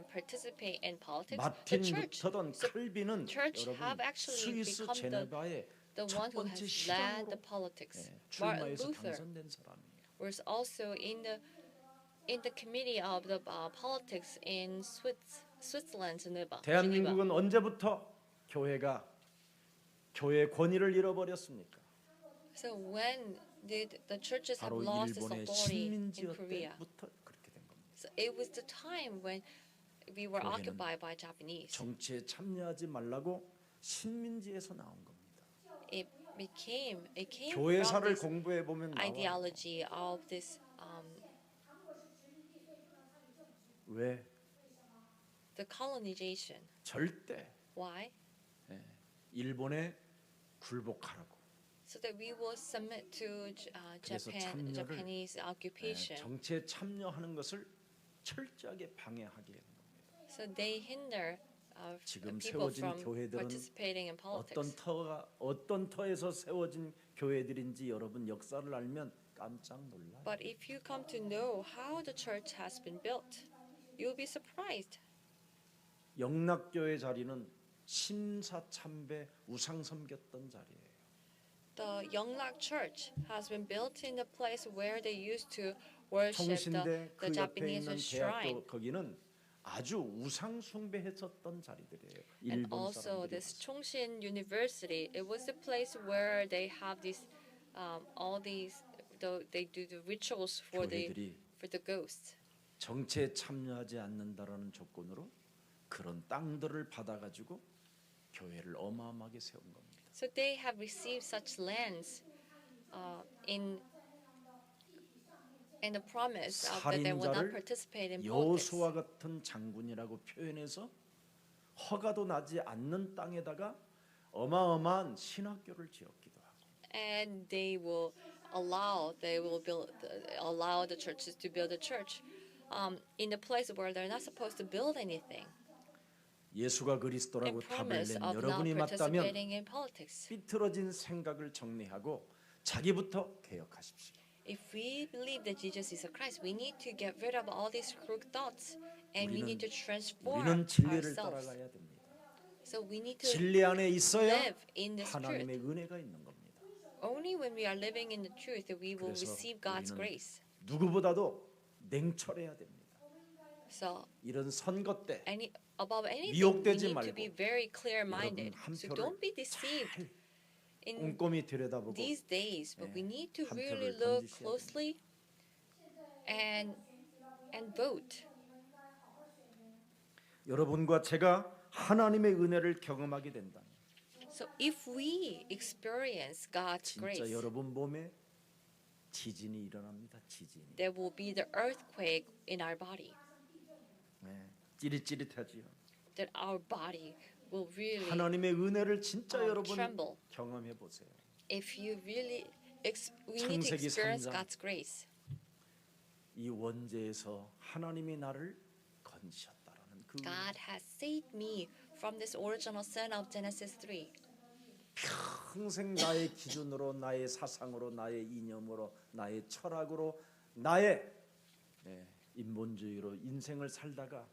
participate in politics? The 마틴 church, 루터든 칼빈은 church 여러분 have actually 스위스 become 제네바의 the 첫 one who 번째 has led 시장으로 the politics. Martin 출마해서 Luther 당선된 사람이에요. was also in the committee of the politics in Switzerland, Geneva. 대한민국은 언제부터 교회가 교회의 권위를 잃어버렸습니까? So when did the churches have 바로 lost its 일본의 authority in 식민지어 Korea? 때부터 그렇게 된 겁니다. So it was the time when we were 교회는 occupied by Japanese. 정치에 참여하지 말라고 식민지에서 나온 겁니다. It came from 교회사를 this 공부해 보면 나와요. ideology of this 왜 the colonization. 절대 Why? 일본에 굴복하라고. So that we will submit to 그래서 Japan, 참여를, Japanese occupation. 정치에 참여하는 것을 철저하게 방해하게 하는 겁니다. So they hinder 지금 people 세워진 from 교회들은 participating in politics. 어떤 터에서 세워진 교회들인지 여러분 역사를 알면 깜짝 놀라요. But if you come to know how the church has been built, you'll be surprised. 영락교회 자리는 신사참배 우상 섬겼던 자리예요. The Yonglak Church has been built in the place where they used to worship 통신대 the 그 옆에 Japanese 있는 shrine. 대학교 거기는 아주 우상 숭배했었던 자리들이에요. And 일본 also 사람들이 this 와서. Chongshin University, it was the place where they have these, all these, they do the rituals for 교회들이 the ghosts. 정치에 참여하지 않는다라는 조건으로 그런 땅들을 받아가지고 교회를 어마어마하게 세운 겁니다. So they have received such lands in the promise that they will not 살인자를 participate in politics. 여호수아 같은 장군이라고 표현해서 허가도 나지 않는 땅에다가 어마어마한 신학교를 지었기도 하고. And they will allow the churches to build a church in a place where they're not supposed to build anything. 예수가 In 그리스도라고 답을 promise 낸 of not 여러분이 맞다면 participating in politics. 삐뚤어진 생각을 정리하고 자기부터 개혁하십시오. If we believe that Jesus is a Christ, we need to get rid of all these crooked thoughts, and we need to transform 우리는 진리를 ourselves. 따라가야 됩니다. So we need to 진리 안에 있어야 live in this truth. 하나님의 은혜가 있는 겁니다. Only when we are living in the truth that we will 그래서 receive God's 우리는 grace. 누구보다도 냉철해야 됩니다. So 이런 선거 때 above anything, we 미혹되지 need to be 말고 very clear-minded. 여러분 한 So 표를 don't be deceived 잘 in 꼼꼼히 들여다보고 these days, but we need to 한 really 표를 look 던지셔야 closely and vote. 여러분과 제가 하나님의 은혜를 경험하게 된다면 So if we experience God's 진짜 grace, 여러분 몸에 지진이 일어납니다. 지진이. there will be the earthquake in our body. 찌릿찌릿하지요. That our body will really, 하나님의 은혜를 진짜 여러분 tremble. 경험해 보세요. if you really, we need to 창세기 experience 3장. God's grace. 이 원죄에서 하나님이 나를 건지셨다라는 그 God has saved me from this original sin of Genesis 3. 평생 나의 기준으로 나의 사상으로 나의 이념으로 나의 철학으로 나의 인본주의로 인생을 살다가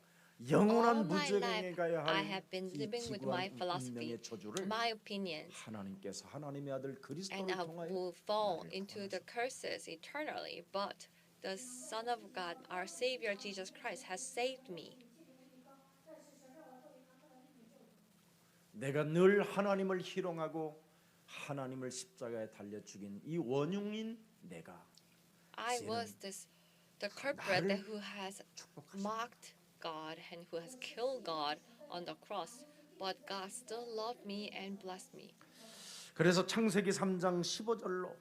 영원한 All my 무죄강에 life, 가야 I 할 have been 이 living with my 지구한 philosophy, 운명의 저주를 my opinions, 하나님께서 하나님의 아들 and 그리스도를 I 통하여 will fall 나를 into 구원하사 the curses eternally. But the Son of God, our Savior Jesus Christ, has saved me. 내가 늘 하나님을 희롱하고 하나님을 십자가에 달려 죽인 이 원흉인 내가 I 이제는 was the culprit 나를 who has 축복하시고 mocked God and who has killed God on the cross. But God still loved me and blessed me. 그래서 창세기 3장 15절로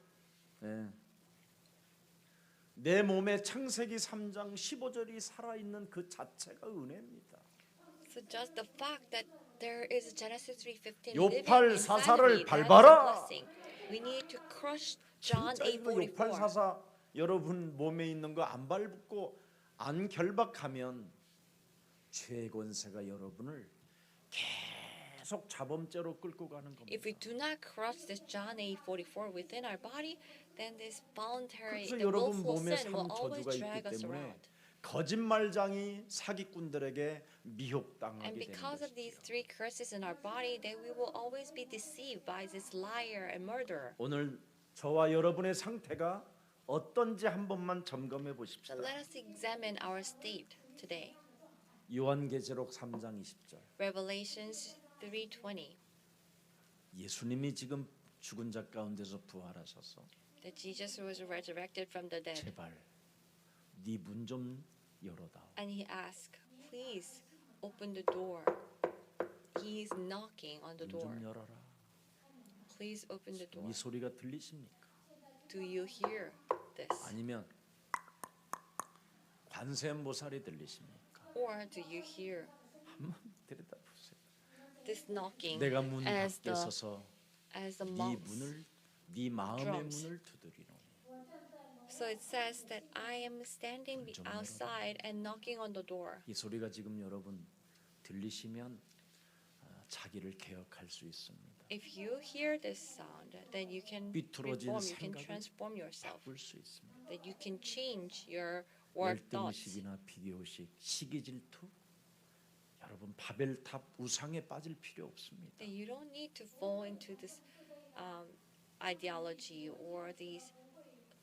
내 몸에 창세기 3장 15절이 살아있는 그 자체가 은혜입니다. So just the fact that there is Genesis 3:15 요팔 living inside of 사사를 me, that is a 밟아라. blessing. We need to crush John 진짜 이거 8:44. 요팔사사 여러분 몸에 있는 거 안 밟고 안 결박하면 죄의 권세가 여러분을 계속 자범죄로 끌고 가는 겁니다. If we do not crush this John 8:44 within our body, then this voluntary, 그래서 the 여러분 willful 몸에 sin will always 저주가 drag 있기 us 때문에 around. 거짓말장이 사기꾼들에게 And 미혹당하게 되는 because of these 것이죠. three curses in our body, then we will always be deceived by this liar and murderer. 오늘 저와 여러분의 상태가 어떤지 한 번만 점검해 So 보십시다. let us examine our state today. 요한계시록 3장 20절. Revelations 3:20. 예수님이 지금 죽은 자 가운데서 부활하셔서 That Jesus was resurrected from the dead. 제발 네 문 좀 열어다오. And he asked, please open the door. He is knocking on the 문 door. 좀 열어라. Please open the door. 이 소리가 들리십니까? Do you hear this? 아니면 관세음보살이 들리십니까? Or do you hear 한번 들여다보세요. this knocking 내가 문 as 밖에 the 서서 as the 네 monks? 문을 네 마음의 drums. 문을 두드리노니. So it says that I am standing 좀 outside and knocking on the door. 이 소리가 지금 여러분 들리시면 자기를 개혁할 수 있습니다. If you hear this sound, then you can 삐뚤어진 reform, you can 생각을 transform yourself, 바꿀 수 있습니다. that you can change your warped thoughts. 열등의식이나 비교의식, 시기질투 여러분 바벨탑 우상에 빠질 필요 없습니다. That you don't need to fall into this ideology or these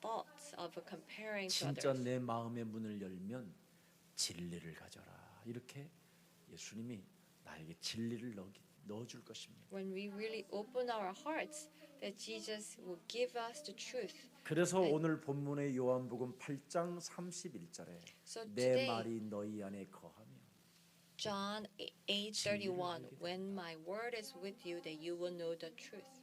thoughts of comparing to 진짜 others. 내 마음의 문을 열면 진리를 가져라. 이렇게 예수님이 나에게 진리를 넣어줄 것입니다. When we really open our hearts, that Jesus will give us the truth. 그래서 오늘 본문의 요한복음 8장 31절에 So 내 today, 말이 너희 안에 거하며 John 8:31, when my word is with you, that you will know the truth.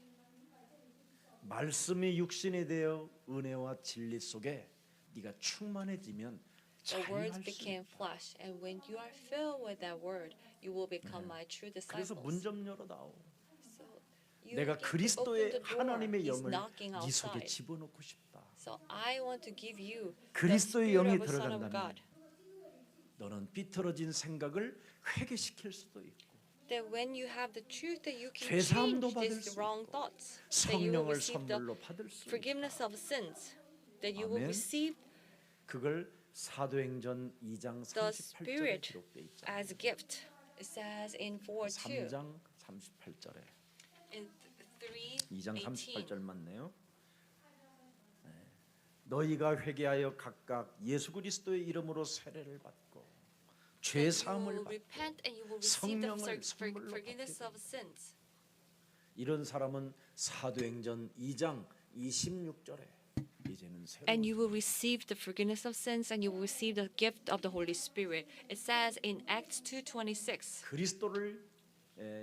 말씀이 육신이 되어 은혜와 진리 속에 네가 충만해지면 The 잘 words 할 수 became 있다. flesh, and when you are filled with that word, you will become my true 그래서 문 disciples. 좀 열어다오. So you 내가 need to open 그리스도의 the door. 하나님의 He's 영을 knocking 네 속에 outside. 집어넣고 싶다. So I want to give you the 그리스도의 spirit 영이 of a son of 들어간다면 God. 너는 삐뚤어진 생각을 회개시킬 수도 있고 That when you have the truth, that you can 죄사함도 change 받을 these 수 wrong 있고 thoughts. That you will 성령을 receive the 선물로 받을 수 있다. forgiveness of sins. That you will 아멘. receive 그걸 사도행전 2장 the 38절에 Spirit 기록돼 있잖아요. as a gift. It says in 4:2. 3장 38절에 In 2장 3:18. 38절 맞네요. 너희가 회개하여 각각 예수 그리스도의 이름으로 세례를 받고 죄 You 사함을 will 받고 repent and you will receive the 성령을 선물로 forgiveness 받게 of sins. 이런 사람은 사도행전 2장 26절에 이제는 And 새로운 you will receive the forgiveness of sins and you will receive the gift of the Holy Spirit. It says in Acts 2:26. 그리스도를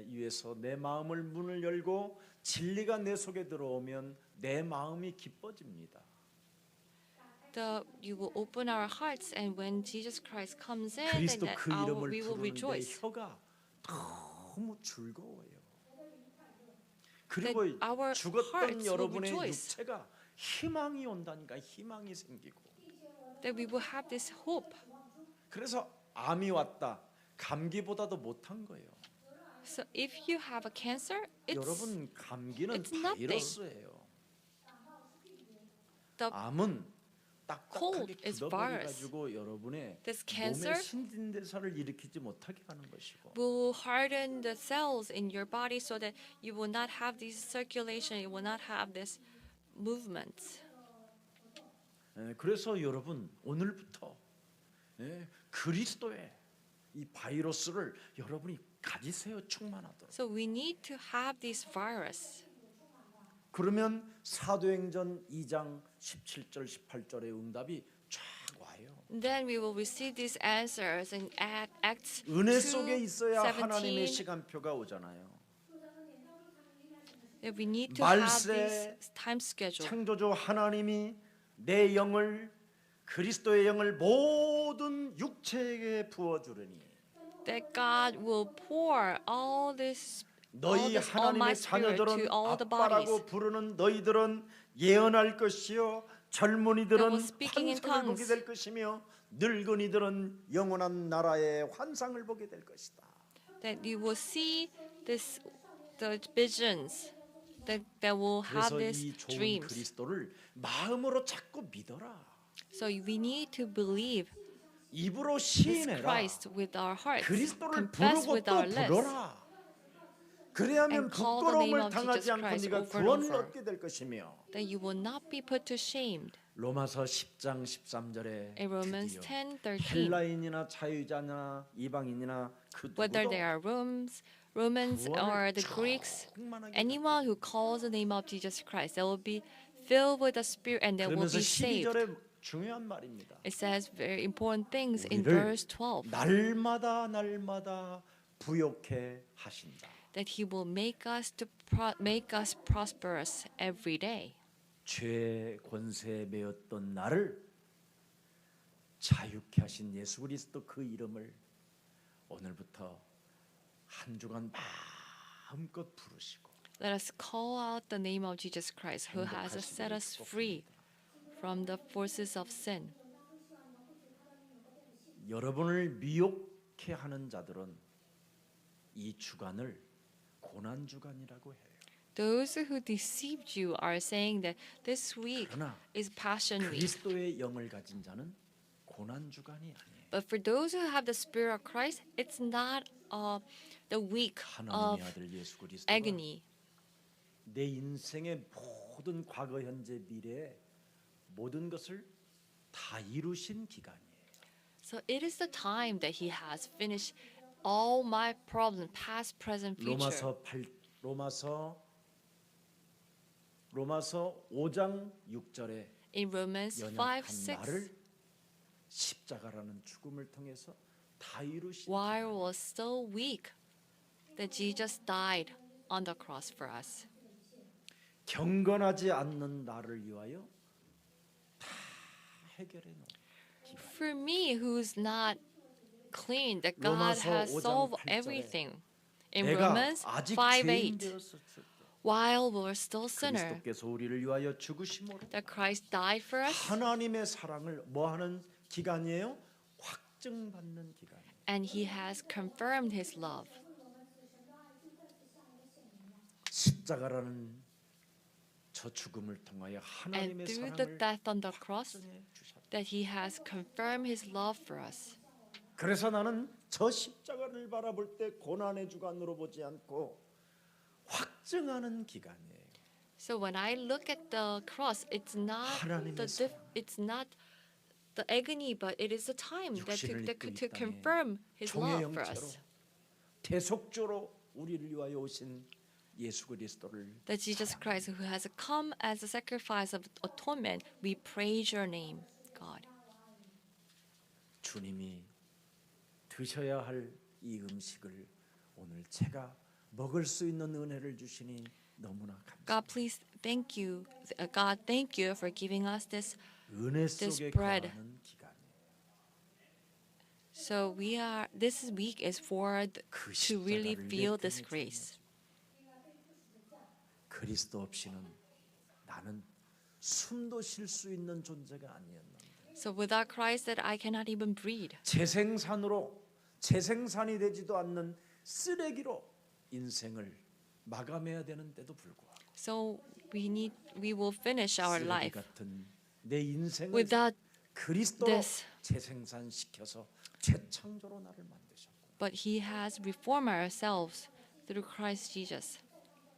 위해서 내 마음을 문을 열고 진리가 내 속에 들어오면 내 마음이 기뻐집니다. You will open our hearts, and when Jesus Christ comes in, then 그리스도 that 그 이름을 we will 부르는데 rejoice. 혀가 너무 즐거워요. 그리고 our 죽었던 hearts will 여러분의 rejoice. 육체가 희망이 온다니까 희망이 생기고 That we will have this hope. 그래서 암이 왔다 감기보다도 못한 거예요. So if you have a cancer, 여러분 감기는 it's nothing. 바이러스예요. the 암은 딱딱하게 cold is 굳어버려 virus. 가지고 여러분의 This 몸의 cancer 신진대사를 일으키지 못하게 하는 것이고 will harden the cells in your body so that you will not have this circulation, you will not have this movement. 그래서 여러분 오늘부터 그리스도의 이 바이러스를 여러분이 가지세요. 충만하도록. So we need to have this virus. 그러면 사도행전 2장 17절 18절의 응답이 쫙 와요. Then we will receive these answers in Acts 2, 은혜 속에 있어야 하나님의 17. 시간표가 오잖아요. That we need to have 말세 this time schedule. 창조주 하나님이 내 영을 그리스도의 영을 모든 육체에게 부어 주르니 That God will pour all this 너희 all my 하나님의 spirit 자녀들은 to all the 아빠라고 bodies. 부르는 너희들은 예언할 것이요 젊은이들은 That was speaking in 환상을 보게 tongues. 될 것이며 늙은이들은 영원한 나라의 환상을 보게 될 것이다. That you will see this, the visions. That will have 그래서 these 이 좋은 dreams. 그리스도를 마음으로 자꾸 믿어라. So we need to believe 입으로 this 시인해라. Christ with our hearts. 그리스도를 Confess 부르고 with 또 our lips. 불어라. 그래야면 And call the name 부끄러움을 of 당하지 Jesus 않고 Christ 네가 over and 구원을 over. 얻게 될 것이며 That you will not be put to shame. 로마서 10장 13절에 In Romans 드디어 10:13. 헬라인이나 자유자나 이방인이나 그 Whether 누구도 they are Romans or the Greeks, 충만하게 anyone who calls the name of Jesus Christ, they will be filled with the Spirit and they will 그러면서 be saved. 12절에 중요한 말입니다. It says very important things in 우리를 verse 12. 날마다 부욕해 하신다. That He will make us prosperous every day. 죄의 권세에 매였던 나를 자유케 하신 예수 그리스도 그 이름을 오늘부터 한 주간 마음껏 부르시고 Let us call out the name of Jesus Christ, who has set us free from the forces of sin. 여러분을 미혹해 하는 자들은 이 주간을 고난 주간이라고 해요. Those who deceived you are saying that this week 그러나 is Passion Week. 그리스도의 영을 가진 자는 고난 주간이 아니에요. But for those who have the Spirit of Christ, it's not the week of 하나님의 아들 예수 그리스도가 agony. 내 인생의 모든 과거, 현재, 미래 모든 것을 다 이루신 기간이에요. So it is the time that He has finished all my problems, past, present, future. 로마서 5장 6절에 In Romans 5, 연약한 6, 나를 십자가라는 죽음을 통해서 다 이루신 while was still weak, that Jesus died on the cross for us. 경건하지 않는 나를 위하여 다 해결해 놓은 For me, who's not clean, that God 로마서 has 5장 solved 8절에 everything. In 내가 Romans 아직 5, 죄인 8, 되었을 때 while we're still sinner, 그리스도께서 우리를 위하여 죽으심으로 that Christ died for us, 하나님의 사랑을 뭐하는 기간이에요? 확증받는 기간이에요. and He has confirmed His love. 십자가라는 저 죽음을 통하여 And 하나님의 through the 사랑을 death on the cross, 확증해 주셨다. that He has confirmed His love for us. 그래서 나는 저 십자가를 바라볼 때 고난의 주간으로 보지 않고 확증하는 기간이에요. So when I look at the cross, it's not 하나님의 it's not the agony, but it is the time that 육신을 입고 to 이 땅에 confirm His 종의 love for 형체로 us. 대속주로 우리를 위하여 오신 예수 그리스도를 That Jesus Christ, who has come as a sacrifice of atonement, we praise Your name, God. 주님이 드셔야 할 이 음식을 오늘 제가 먹을 수 있는 은혜를 주시니 너무나 감사합니다. God, please thank you. God, thank you for giving us this. 은혜 this 속에 bread. 거하는 기간이에요. So this week is for 그 to really 십자가를 feel 내 this 등에 grace. 그리스도 없이는 나는 숨도 쉴 수 있는 존재가 아니었는데 So without Christ, that I cannot even breathe. 재생산이 되지도 않는 쓰레기로 인생을 마감해야 되는 때도 불구하고 So we will finish our 쓰레기 life 같은 내 인생을 without 그리스도로 this. 재생산시켜서 재창조로 나를 만드셨고 But He has reformed ourselves through Christ Jesus.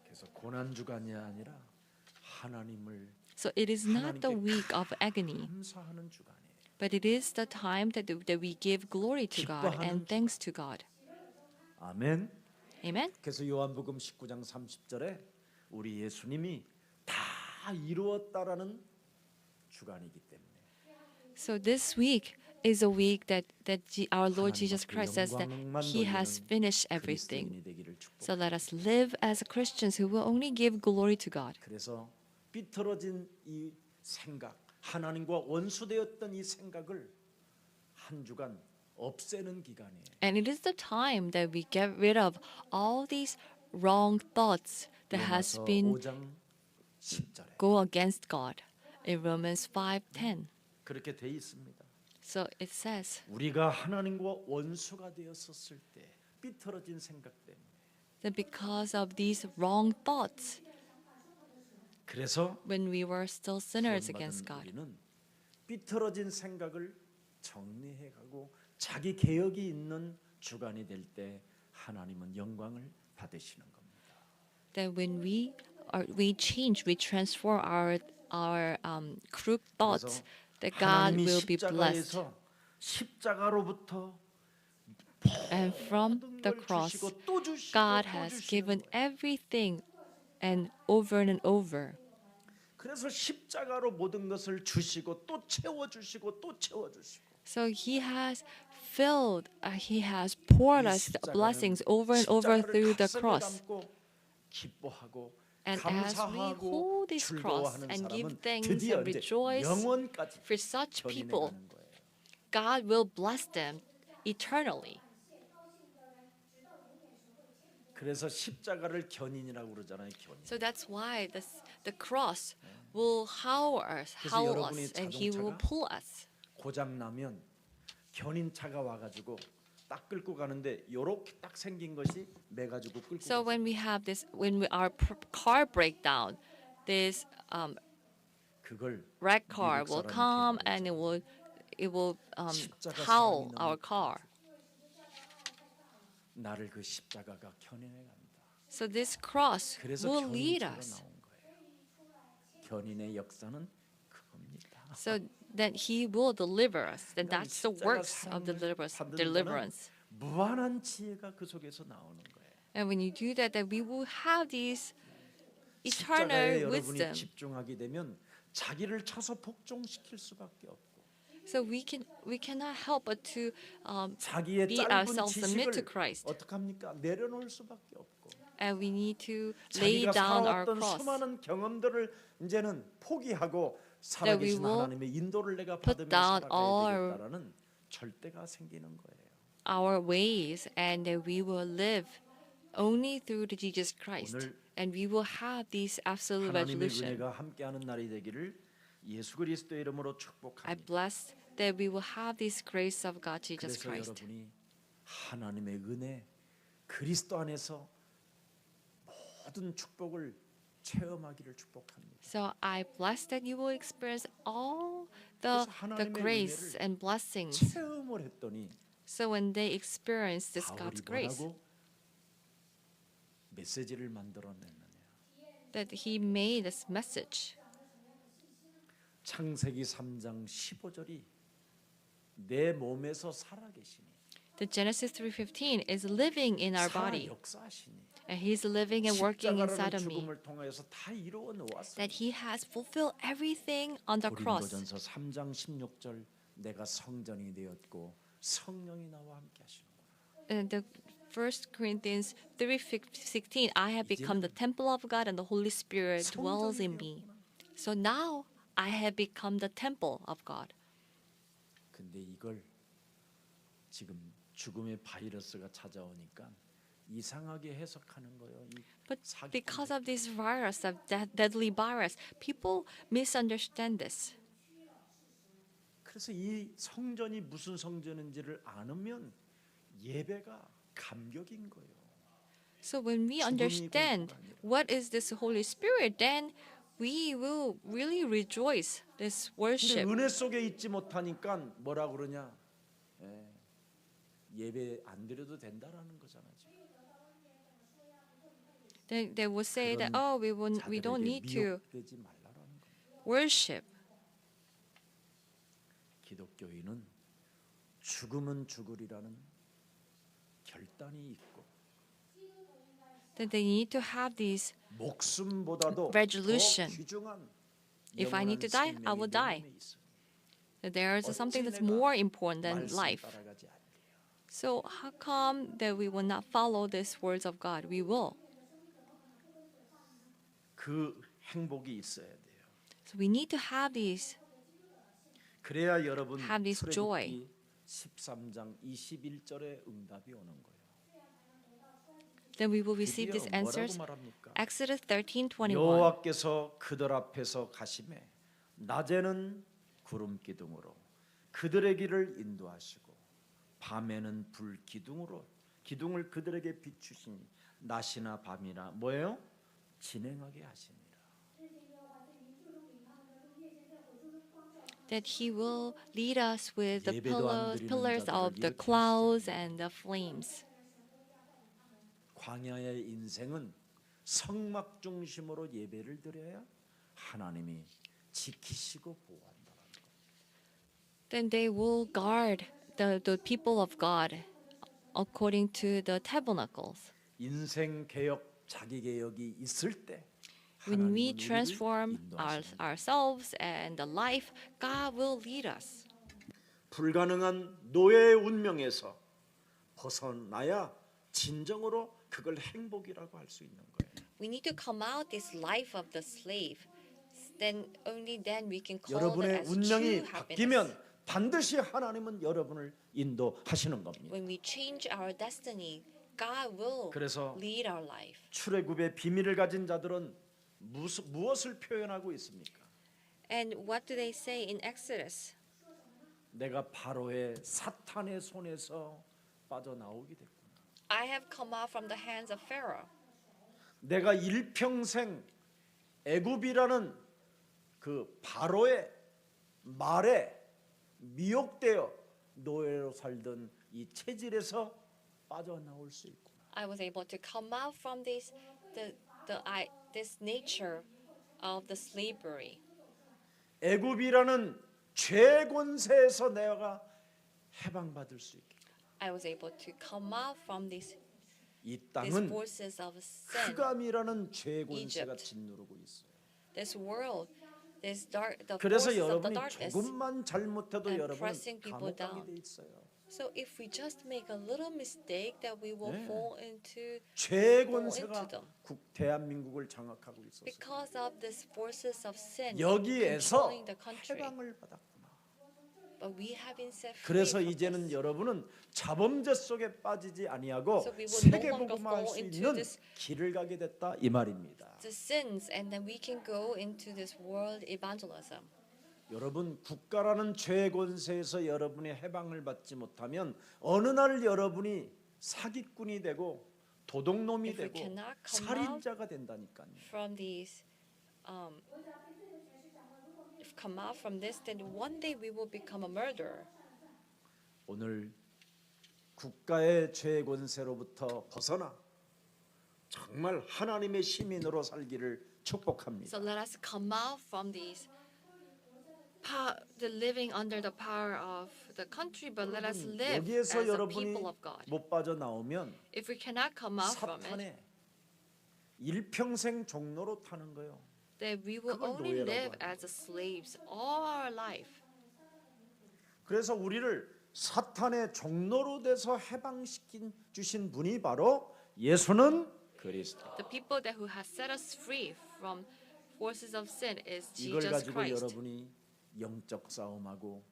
그래서 고난 주간이 아니라 하나님을 So it is not the week of agony, 감사하는 주간이에요. but it is the time that we give glory to God and thanks to God. 아멘. Amen. 그래서 요한복음 19장 30절에 우리 예수님이 다 이루었다라는 주간이기 때문에 So this week is a week that our Lord 하나님 Jesus 앞에 Christ says that 영광만 He has 돌리는 finished everything. 그리스도인이 되기를 So 축복합니다. let us live as Christians who will only give glory to God. 그래서 삐뚤어진 이 생각, 하나님과 원수되었던 이 생각을 한 주간 없애는 기간이에요. And it is the time that we get rid of all these wrong thoughts that has 로마서 been 5장 10절에 go against God. In Romans 5:10. 그렇게 돼 있습니다. So it says 우리가 하나님과 원수가 되었었을 때 삐뚤어진 생각 때문에 that because of these wrong thoughts, 그래서 when we were still sinners against 구원받은 God, 우리는 삐뚤어진 생각을 정리해가고 자기 개혁이 있는 주간이 될 때 하나님은 영광을 받으시는 겁니다. that when we change, we transform our crooked thoughts, that God 하나님이 will be blessed. 십자가에서 십자가로부터 And from 모든 the 걸 cross, 주시고 또 주시고 God 또 has 주시는 given 거예요. everything and over. 그래서 십자가로 모든 것을 주시고 또 채워 주시고 또 채워 주시고 So He has He has poured 이 us 십자가는 blessings over and over 십자가를 through the 가슴에 cross. 담고 기뻐하고 And as we 감사하고 hold this cross 즐거워하는 and give 사람은 thanks 드디어 and 이제 rejoice, 영원까지 for such 견인해 people, 가는 거예요. God will bless them eternally. 그래서 십자가를 견인이라고 그러잖아요. 견인. So that's why the cross will howl us, 그래서 여러분이 and He will 자동차가 pull us. 고장 나면 견인차가 와가지고 딱 끌고 가는데 요렇게 딱 생긴 것이 매 가지고 끌고 So 가요. when we have this, our car break down, this 그걸 red car 미국 will 사람이 come 개발했잖아요. and it will 십자가 howl 사랑이 our 너무 car. 나를 그 십자가가 견인해 간다. So this cross 그래서 will lead 견인차가 us. 나온 거예요. 견인의 역사는 그겁니다. So that He will deliver us. Then 그러니까 that's the 십자가 works of 사랑을 받는 deliverance. 자는 무한한 지혜가 그 속에서 나오는 거예요. And when you do that, we will have these 십자가에 eternal 여러분이 wisdom. 집중하게 되면 자기를 쳐서 복종시킬 수밖에 없고 So we cannot help but to 자기의 be 짧은 ourselves submit to 지식을 Christ. 어떻게 합니까? 내려놓을 수밖에 없고 And we need to lay 자기가 down our 살아왔던 cross. 수많은 경험들을 이제는 포기하고 we 살아계신 will 하나님의 인도를 내가 put 받으며 down 살아가야 all our- 되겠다라는 절대가 생기는 거예요. Our ways, and that we will live only through the Jesus Christ. 오늘 And we will have these absolute 하나님의 resolution. 은혜가 함께하는 날이 되기를 예수 그리스도의 이름으로 I 축복합니다. bless that we will have this grace of God, Jesus 그래서 Christ. 여러분이 하나님의 은혜 그리스도 안에서 모든 축복을 체험하기를 축복합니다. So I bless that you will experience all the 그래서 하나님의 grace 은혜를 and blessings. 체험을 했더니 So when they experience this 바울이 God's grace, 뭐라고 메시지를 만들어냈느냐. that He made this message. 창세기 3장 15절이 내 몸에서 살아계시니 The Genesis 3:15 is living in our 살아 body, 역사하시니 and He's living and working inside 십자가라는 of me. 죽음을 통하여서 다 이루어 놓았습니다. That He has fulfilled everything on the cross. 고린도전서 3장 16절 내가 성전이 되었고 성령이 나와 함께 하시는 거라. And the 1 Corinthians 3:16, I have become the temple of God, and the Holy Spirit dwells in me. So now I have become the temple of God. 근데 이걸 지금 죽음의 바이러스가 찾아오니까 이상하게 해석하는 거예요. 이 But 사기꾼들. because of this virus, of that deadly virus, people misunderstand this. 그래서 이 성전이 무슨 성전인지를 아면 예배가 감격인 거예요. So when we 죽음이 understand 공포가 아니라. what is this Holy Spirit, then we will really rejoice this 근데 worship. 은혜 속에 있지 못하니까 뭐라 그러냐? 예배 안 드려도 된다라는 거잖아요. 지금. They will say that, 그런 we don't 자들에게 need to 미혹되지 말라라는 거예요. worship. 기독교인은 죽음은 죽으리라는 결단이 있고 Then they need to have these. 목숨보다도 resolution. 더 귀중한 If I need to die, I will die. That there is something that's more important than life. So how come that we will not follow these words of God? We will. 그 행복이 있어야 돼요. So we need to have these. 그래야 여러분 Have this joy. 출애굽기 13장 21절에 응답이 오는 거예요. Then we will receive 드디어 these 뭐라고 answers. 말합니까? Exodus 13:21. 여호와께서 그들 앞에서 가시매 낮에는 구름 기둥으로 그들의 길을 인도하시고 밤에는 불 기둥으로 기둥을 그들에게 비추시니 낮이나 밤이나 뭐예요? 진행하게 하시니라. That He will lead us with the 예배도 안 드리는 pillars of 자들을 the 이렇게 clouds and the flames. 광야의 인생은 성막 중심으로 예배를 드려야 하나님이 지키시고 보호한다. Then they will guard the people of God according to the tabernacles. 인생 개혁, 자기 개혁이 있을 때 When we 하나님은 우리를 transform 인도하십니다. ourselves and the life, God will lead us. 불가능한 노예의 운명에서 벗어나야 진정으로 그걸 행복이라고 할 수 있는 거예요. We need to come out this life of the slave. Then only then we can call it 여러분의 as true 운명이 happiness. 바뀌면 반드시 하나님은 여러분을 인도하시는 겁니다. When we change our destiny, God will 그래서 lead our life. 출애굽의 비밀을 가진 자들은 무엇을 표현하고 있습니까? And what do they say in Exodus? 내가 바로의 사탄의 손에서 빠져나오게 됐구나. I have come out from the hands of Pharaoh. 내가 일평생 애굽이라는 그 바로의 말에 미혹되어 노예로 살던 이 체질에서 빠져나올 수 있구나. I was able to come out from this this nature of the slavery. 애굽이라는 죄 권세에서 내가 해방받을 수 있게. I was able to come out from 이 these 땅은 forces of sin. 흑암이라는 죄 권세가 Egypt. 짓누르고 있어요. This world, this dark, the 그래서 forces of the 여러분이 darkness. 조금만 잘못해도 and 여러분은 pressing people 감옥 가게 down. 돼 있어요. So if we just make a little mistake, that we will 네. fall into 죄 into 권세가 them. 대한민국을 장악하고 있었어요. because of these forces of sin 여기에서 controlling the country. 해방을 받았구나. But we have been set free 그래서 from 이제는 this. 여러분은 자범죄 속에 빠지지 아니하고 So we will no 세계 longer 복음화할 fall 수 into 있는 this- 길을 가게 됐다 이 말입니다. the sins, and then we can go into this world evangelism. 여러분 국가라는 죄 권세에서 여러분이 해방을 받지 못하면 어느 날 여러분이 사기꾼이 되고 도둑놈이 If we 되고 cannot come 살인자가 된다니까요. From these, if come out from this, then one day we will become a murderer. 오늘 국가의 죄 권세로부터 벗어나 정말 하나님의 시민으로 살기를 축복합니다. So let us come out from these, the living under the power of the country, but let us live as 여기에서 a 여러분이 people of God. 못 빠져나오면 If we cannot come out from it, 사탄의 일평생 종로로 타는 거예요. then we will 그걸 only 노예라고 live 하는 as slaves all our life. 그래서 우리를 사탄의 종로로 돼서 해방시킨 주신 분이 바로 예수는 그리스도. The people that who has set us free from forces of sin is 이걸 Jesus 가지고 Christ. 여러분이 영적 싸움하고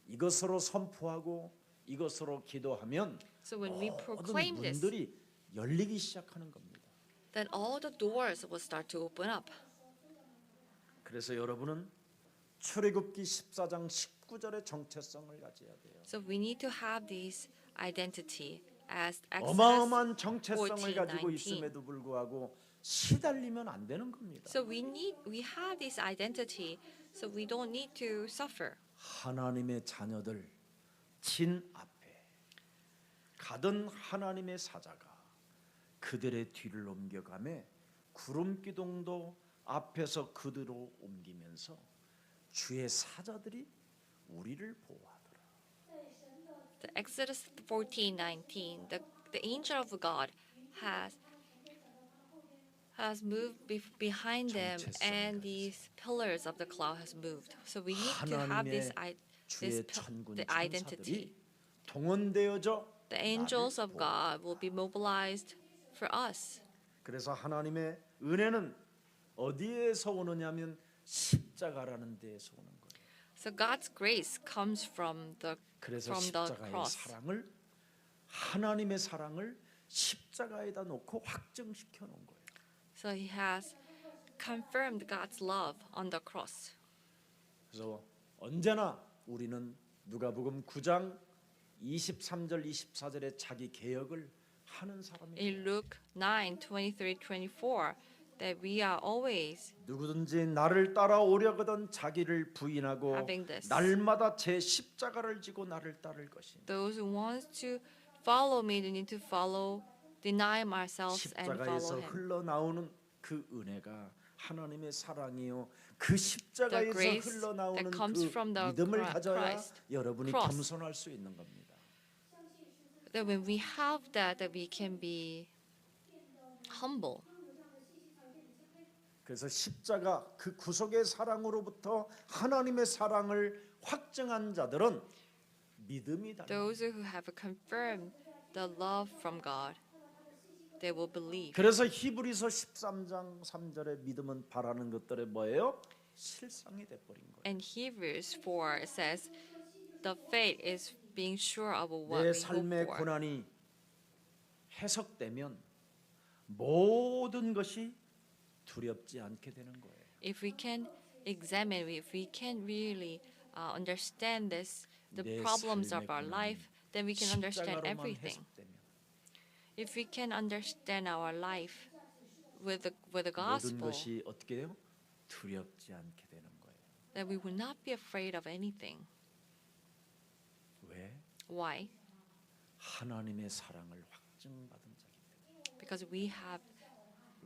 이것으로 선포하고 이것으로 기도하면 So when we 모든 proclaim this, 문들이 열리기 시작하는 겁니다. then all the doors will start to open up. 그래서 여러분은 출애굽기 14장 19절의 정체성을 가져야 돼요. So we need to have this identity as Exodus 어마어마한 정체성을 14, 가지고 19. 있음에도 불구하고 시달리면 안 되는 겁니다. So we have this identity, so we don't need to suffer. 하나님의 자녀들 진 앞에 가던 하나님의 사자가 그들의 뒤를 옮겨가매 구름 기둥도 앞에서 그대로 옮기면서 주의 사자들이 우리를 보호하더라. The Exodus 14:19, the angel of God has has moved behind them, 정체성을 and 가졌어요. these pillars of the cloud has moved. So we need to have this 하나님의 this 주의 천군 the 천사들이 identity. 동원되어져 The angels 나를 of God will be mobilized for us. 그래서 하나님의 은혜는 어디에서 오느냐면 십자가라는 데에서 오는 거예요. So God's grace comes 그래서 from the 십자가의 cross. 사랑을 하나님의 사랑을 십자가에다 놓고 확정시켜 놓은 거예요. So He has confirmed God's love on the cross. 그래서 언제나 우리는 누가복음 9장 23절 24절에 자기 개혁을 하는 사람이에요. In Luke 9:23-24, that we are always 누구든지 나를 따라오려거든 자기를 부인하고 Having this. 날마다 제 십자가를 지고 나를 따를 것이니 those who want to follow me, they need to deny ourselves and 십자가에서 follow Him. 흘러나오는 그 은혜가 하나님의 사랑이요. 그 십자가에서 grace 흘러나오는 that comes 그 from the 믿음을 가져야 Christ 여러분이 cross. 겸손할 수 있는 겁니다. That when we have that we can be humble. 그래서 십자가 그 구속의 사랑으로부터 하나님의 사랑을 확증한 자들은 믿음이 달라. Those who have confirmed the love from God, they will believe. 그래서 히브리서 13장 3절에 믿음은 바라는 것들의 뭐예요? 실상이 돼 버린 거예요. And Hebrews 4 says, the faith is being sure of what 내 we hope 삶의 for. 고난이 해석되면 모든 것이 두렵지 않게 되는 거예요. If we can examine, if we can really understand this, the 내 problems 삶의 of our 고난이 life, then we can understand 십자가로만 everything. 해석되면 If we can understand our life with the 모든 gospel, 것이 어떻게 해요? 두렵지 않게 되는 거예요. then we will not be afraid of anything. 왜? Why? 하나님의 사랑을 확증받은 자기 때문에. Because we have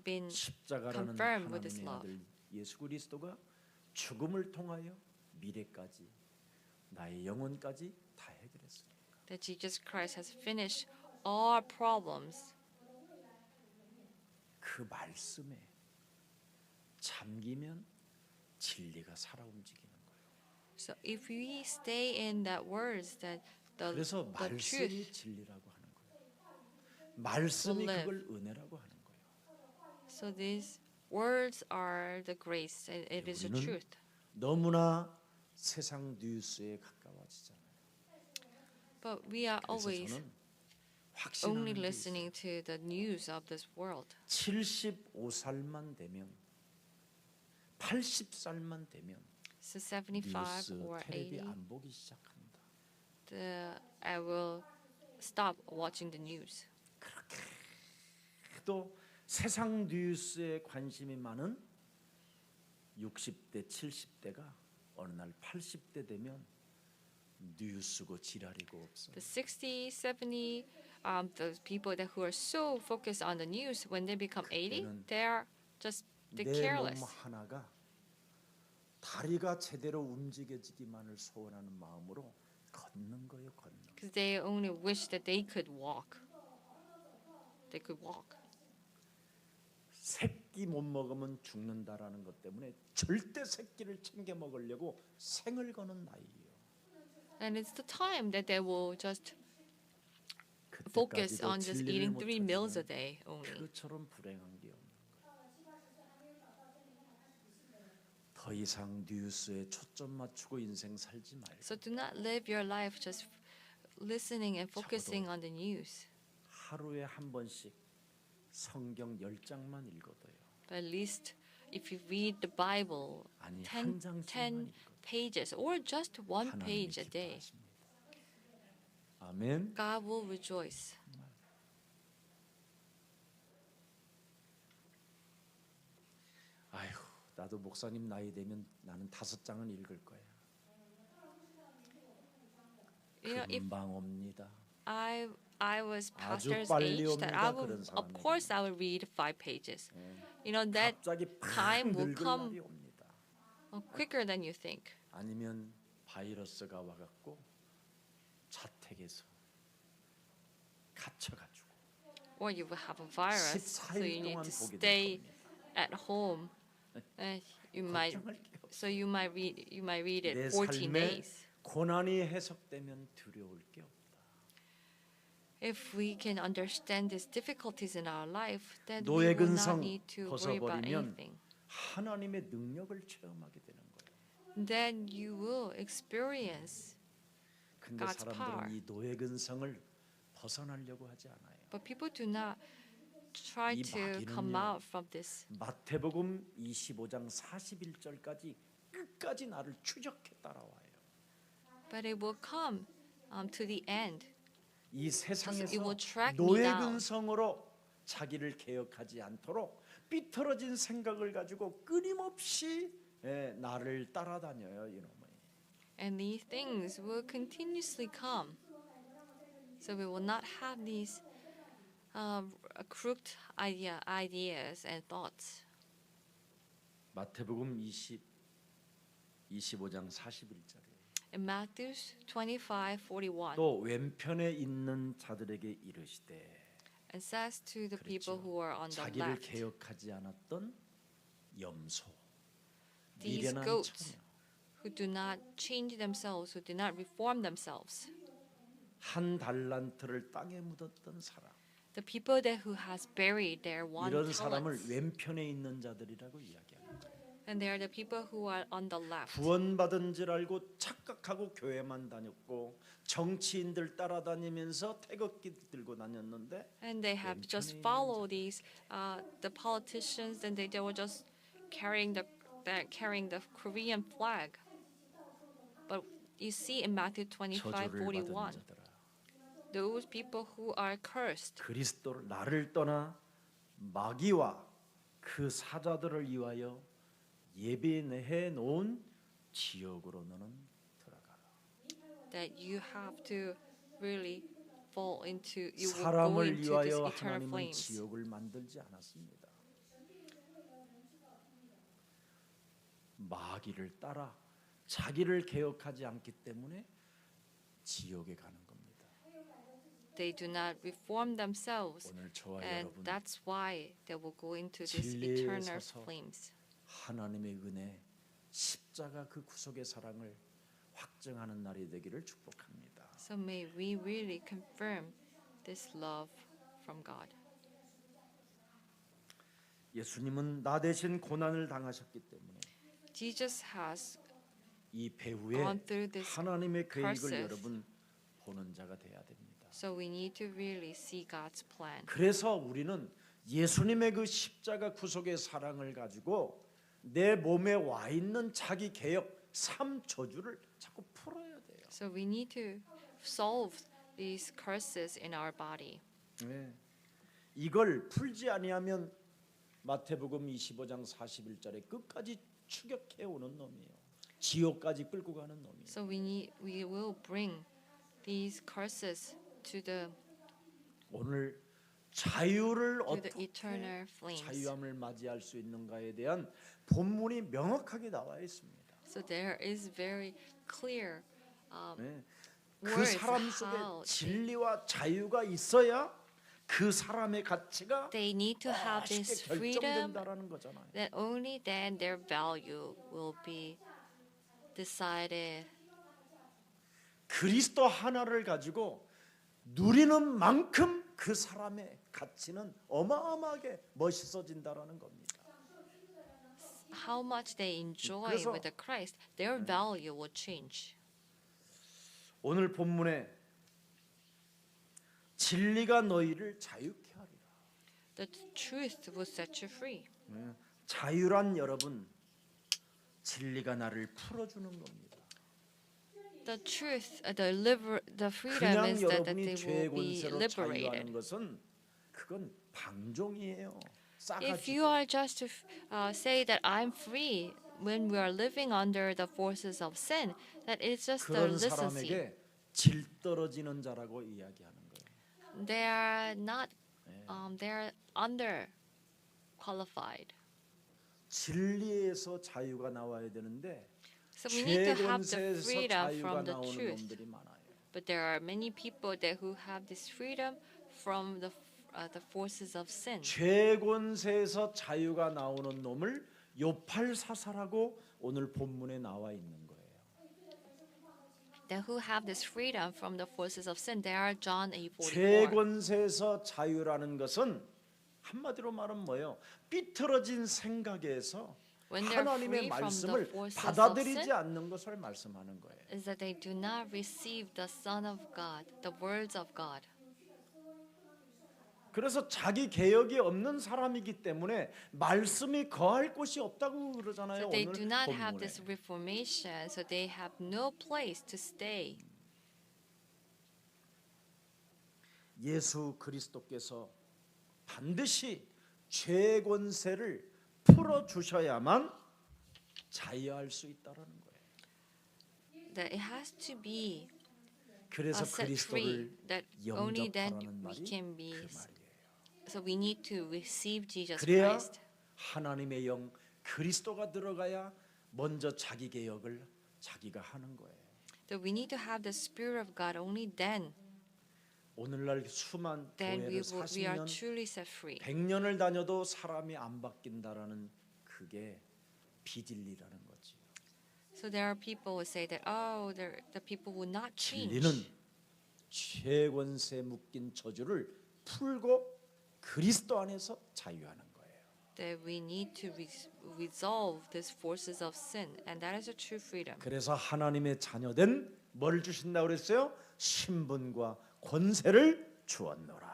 been 십자가라는 confirmed with His 하나님의 love. 아들 예수 그리스도가 죽음을 통하여 미래까지 나의 영혼까지 다 해결했으니까. that Jesus Christ has finished all our problems. 그 말씀에 잠기면 진리가 살아 움직이는 거예요. So if we stay in that words, that 그래서 the 말씀이 truth 진리라고 하는 거예요. 말씀이 will live. 그걸 은혜라고 하는 거예요. So these words are the grace, and it is the 우리는 truth. 너무나 세상 뉴스에 가까워지잖아요. But we are 그래서 always 저는 only 확신하는 게 있어요. listening to the news of this world. 75살만 되면 80살만 되면 So 75 뉴스, or 텔레비 80, 안 보기 시작합니다. I will stop watching the news. 또 세상 뉴스에 관심이 많은 60대, 70대가 어느 날 80대 되면 뉴스고 지랄이고 없어요. The 60, 70, those people that who are so focused on the news, when they become 80, 그때는 they are just 내 careless. 몸 하나가 다리가 제대로 움직여지기만을 소원하는 마음으로 걷는 거예요, 걷는. Because they only wish that they could walk. They could walk. 새끼 못 먹으면 죽는다라는 것 때문에 절대 새끼를 챙겨 먹으려고 생을 거는 나이예요. And it's the time that they will just focus 그때까지도 on just 진리를 eating 못 3 meals a 찾으면 day only. 그처럼 불행한 게 없는 거예요. 더 이상 뉴스에 초점 맞추고 인생 살지 말고 So do not live your life just listening and focusing on the news. 하루에 한 번씩 성경 10장만 읽어도요. But at least if you read the Bible 아니 10, 한 장씩만 10 읽어도 pages or just one 하나님이 page a day, 기뻐하십니다. 아멘. God will rejoice. 아휴, 나도 목사님 나이 되면 나는 5장은 읽을 거야. You know, if 금방 옵니다. I was 아주 pastor's 빨리 age, that 옵니다, I will, 그런 of 사람에게. course, I will read 5 pages. You know that 갑자기 팍 time will 늙을 come 날이 옵니다. quicker than you think. 아니면 바이러스가 와갖고 자택에서 갇혀가지고 Or you will have a virus, so 14일 you need 동안 to 보게 될 stay 겁니다. at home. You might 걱정할 게 없어. so you might read 내 it 14 삶에 days. 고난이 해석되면 두려울 게 없다. If we can understand these difficulties in our life, then we 노예 will not 근성 need to worry about 벗어버리면 anything. 하나님의 능력을 체험하게 되는 거예요. Then you will experience. 근데 God's 사람들은 power. 이 노예 근성을 벗어나려고 하지 않아요. But people do not try 이 to 마귀는요. come out from this. 마태복음 25장 41절까지 끝까지 나를 추적해 따라와요. But it will come to the end. 이 it 세상에서 will track me 노예 down. 근성으로 자기를 개혁하지 않도록 삐뚤어진 생각을 가지고 끊임없이 나를 따라다녀요, 이놈이. And these things will continuously come. So we will not have these crooked ideas and thoughts. 마태복음 25장 41절에 In Matthew 25:41, 또 왼편에 있는 자들에게 이르시되 it says to the people 그렇죠. who are on the 자기를 left, 개혁하지 않았던 염소, these 미련한 goats 처녀, who do not change themselves, who do not reform themselves, 한 달란트를 땅에 묻었던 사람, the people that who has buried their one 이런 사람을 talent, 왼편에 있는 자들이라고 이야기합니다. and they are the people who are on the left. 구원받은 줄 알고 착각하고 교회만 다녔고 정치인들 따라다니면서 태극기 들고 다녔는데 And they have just 왼편에 있는 followed these the politicians, and they were just carrying the Korean flag. But you see in Matthew 저주를 받은 25:41, 자들아, those people who are cursed, 그리스도를 나를 떠나 마귀와 그 사자들을 위하여 예비해 놓은 지옥으로 너는 들어가라. that you have to really fall into, you will go 사람을 into this 위하여 eternal 하나님은 flames. 지옥을 만들지 않았습니다. 마귀를 따라 자기를 개혁하지 않기 때문에 지옥에 가는 겁니다. They do not reform themselves, 오늘 저와 and 여러분 that's why they will go into this 진리에 eternal 서서 flames. 하나님의 은혜, 십자가 그 구속의 사랑을 확증하는 날이 되기를 축복합니다. So may we really confirm this love from God. 예수님은 나 대신 고난을 당하셨기 때문에 Jesus has 이 배후에 gone through this 하나님의 계획을 curses. 여러분 보는 자가 돼야 됩니다. So we need to really see God's plan. 그래서 우리는 예수님의 그 십자가 구속의 사랑을 가지고 내 몸에 와 있는 자기 개혁 삶 저주를 자꾸 풀어야 돼요. So we need to solve these curses in our body. 네. 이걸 풀지 아니하면 마태복음 25장 41절에 끝까지 추격해 오는 놈이에요. 지옥까지 끌고 가는 놈이에요. So we will bring these curses to the 오늘 자유를 the 어떻게 eternal flames. 자유함을 맞이할 수 있는가에 대한 본문이 명확하게 나와 있습니다. So there is very clear 네. 그 words 사람 속에 how 진리와 자유가 있어야 그 사람의 가치가 they need to have this 쉽게 freedom. 결정된다라는 거잖아요. Then only then their value will be decided. 그리스도 하나를 가지고 누리는 만큼 그 사람의 가치는 어마어마하게 멋있어진다라는 겁니다. How much they enjoy 그래서- with the Christ, their value will change. 오늘 본문에 진리가 너희를 자유케 하리라. The truth will set you free. 자유란 여러분 진리가 나를 풀어주는 겁니다. The truth, the freedom 그냥 is that 여러분이 they 죄의 will be 권세로 liberated. 자유하는 것은 그건 방종이에요. If 싸가지. you are just to say that I'm free when we are living under the forces of sin, that it's just the 그런 licency. 사람에게 질 떨어지는 자라고 이야기하는 거예요. They are not, they are under qualified. 진리에서 자유가 나와야 되는데 So we need 죄 to have the 권세에서 freedom 자유가 from the 나오는 truth. 놈들이 많아요. But there are many people that who have this freedom from the the forces of sin. 죄 권세에서 자유가 나오는 놈을 요팔사사라고 오늘 본문에 나와 있는 거예요. They who have this freedom from the forces of sin, they are John 죄 8:44. 권세에서 자유라는 것은 한마디로 말하면 뭐예요? 삐뚤어진 생각에서 When they're 하나님의 free from the 말씀을 forces of 받아들이지 sin, 않는 것을 말씀하는 거예요. is that they do not receive the Son of God, the words of God. 그래서 자기 개혁이 없는 사람이기 때문에 말씀이 거할 곳이 없다고 그러잖아요. So they 오늘 do not have 본문에. this reformation, so they have no place to stay. 예수 그리스도께서 반드시 죄 권세를 풀어 주셔야만 자유할 수 있다라는 거예요. That it has to be 그래서 set 그리스도를 free. That only then 영접하라는 we 말이 can be. 그 말이에요. So we need to receive Jesus 그래야 Christ. 하나님의 영 그리스도가 들어가야 먼저 자기 개혁을 자기가 하는 거예요. So we need to have the Spirit of God. Only then 오늘날 수만 we 교회를 are 40년, truly set free. 100년을 다녀도 사람이 안 바뀐다라는 그게 비진리라는 거지. So there are people who say that the people will not change. 진리는 죄 권세 묶인 저주를 풀고 그리스도 안에서 자유하는 거예요. That we need to resolve these forces of sin, and that is a true freedom. 그래서 하나님의 자녀된 뭘 주신다고 그랬어요? 신분과 권세를 주었노라.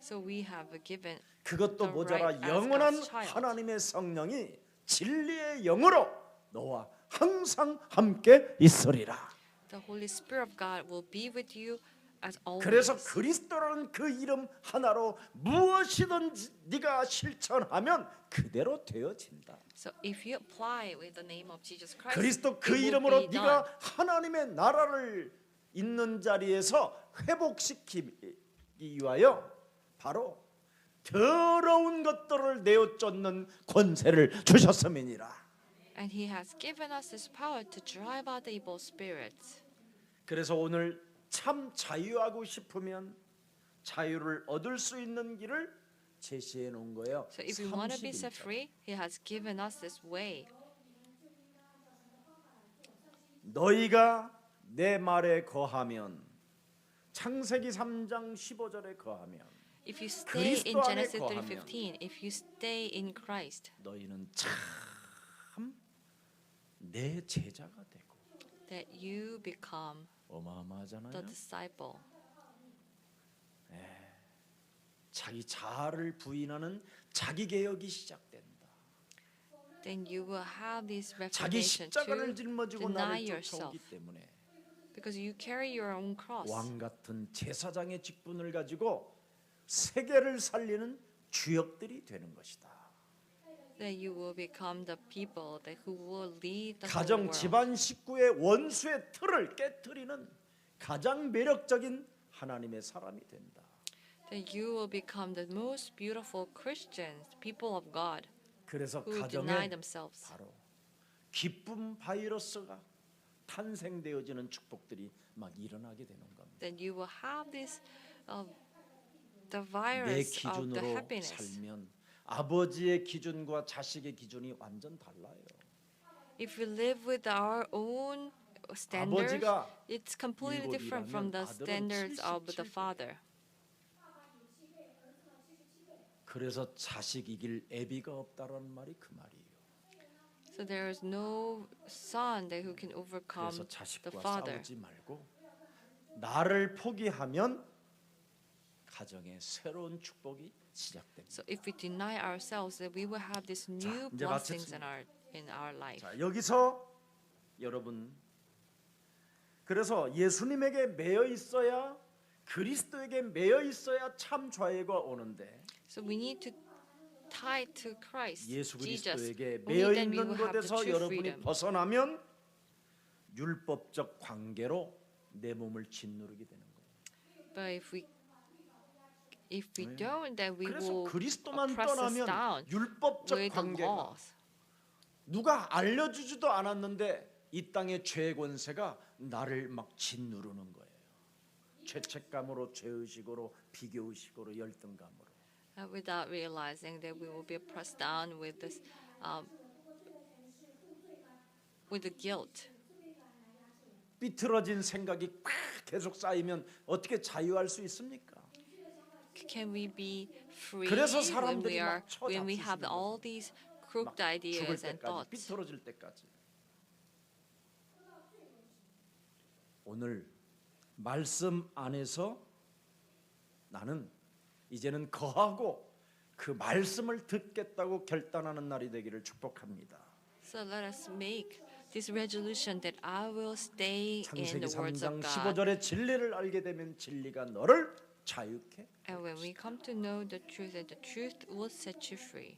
So we have given 그것도 the 모자라 right as 영원한 God's child. 하나님의 성령이 진리의 영으로 너와 항상 함께 있으리라. The Holy Spirit of God will be with you as always. 그래서 그리스도라는 그 이름 하나로 무엇이든지 네가 실천하면 그대로 되어진다. So if you apply with the name of Jesus Christ, 그리스도 그 it will 이름으로 be 네가 done. 하나님의 나라를 있는 자리에서 회복시키기 위하여 바로 더러운 것들을 내어 쫓는 권세를 주셨음이니라. And He has given us this power to drive out the evil spirits. 그래서 오늘 참 자유하고 싶으면 자유를 얻을 수 있는 길을 제시해 놓은 거예요. So if we want to be set 31절. free, He has given us this way. 너희가 내 말에 거하면 창세기 3장 15절에 거하면 If you stay in 그리스도 안에 Genesis 거하면 3:15, if you stay in Christ, 너희는 참 내 제자가 되고 that you become 어마어마하잖아요. the disciple. 자기 자아를 부인하는 자기 개혁이 시작된다. Then you will have this 자기 reformation 십자가를 to 짊어지고 deny 나를 yourself, 쫓아오기 때문에 because you carry your own cross. 왕 같은 제사장의 직분을 가지고 세계를 살리는 주역들이 되는 것이다. That you will become the people that who will lead the whole 가정 world. 집안 식구의 원수의 틀을 깨뜨리는 가장 매력적인 하나님의 사람이 된다. That you will become the most beautiful Christians, people of God, 그래서 who deny 가정에 themselves. 바로 기쁨 바이러스가 탄생되어지는 축복들이 막 일어나게 되는 겁니다. Then you will have this, the 내 virus of the 기준으로 happiness. 살면 아버지의 기준과 자식의 기준이 완전 달라요. If we live with our own standards, 아버지가 it's completely different from the 아들은 standards of the 77 father. 그래서 자식 이길 애비가 없다라는 말이 그 말이에요. So there is no son that who can overcome 그래서 the 자식과 father. 싸우지 말고 나를 포기하면 가정에 새로운 축복이 시작됩니다. So if we deny ourselves, that we will have these new 이제 blessings 마쳤습니다. in our life. 자, 여기서 여러분 그래서 예수님에게 매여 있어야 그리스도에게 매여 있어야 참 자유가 오는데 So we need to tie to Christ, 예수 Jesus. 그리스도에게 Only 매여 then we 있는 will have the 곳에서 true 여러분이 freedom. 벗어나면 율법적 관계로 내 몸을 짓누르게 되는 거예요. But if we don't, then we 그래서 will 그리스도만 oppress us 떠나면 down 율법적 with the 관계가 laws. 누가 알려주지도 않았는데 이 땅의 죄 권세가 나를 막 짓누르는 거예요. 죄책감으로 죄의식으로 비교의식으로 열등감으로 without realizing that we will be pressed down with the guilt. 삐뚤어진 생각이 꽉 계속 쌓이면 어떻게 자유할 수 있습니까? Can we be free 그래서 when 사람들이 막 when we have 쳐잡수시는 all 거죠. these 막 crooked 죽을 ideas and 때까지 thoughts? 삐뚤어질 때까지. 오늘 말씀 안에서 나는 이제는 거하고 그 말씀을 듣겠다고 결단하는 날이 되기를 축복합니다. So let us make this resolution that I will stay in 창세기 the words 3장 of God. 15절의 진리를 알게 되면 진리가 너를 자유케. And when we come to know the truth, and the truth will set you free.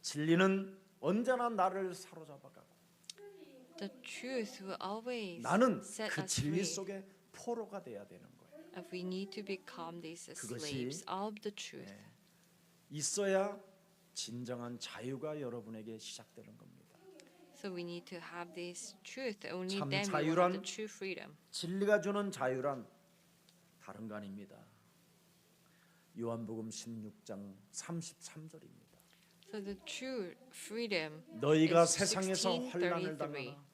진리는 언제나 나를 사로잡아가고 The truth will always 나는 set 그 us 진리 free. 속에 포로가 돼야 되는 거예요. And we need to become these 그것이 slaves of the truth. 있어야 진정한 자유가 여러분에게 시작되는 겁니다. So we need to have this truth. Only 참 then we will have the 자유란 true freedom. 진리가 주는 자유란 다른 거 아닙니다. 요한복음 16장 33절입니다. So the true freedom 너희가 is 세상에서 환난을 16:33. 당하나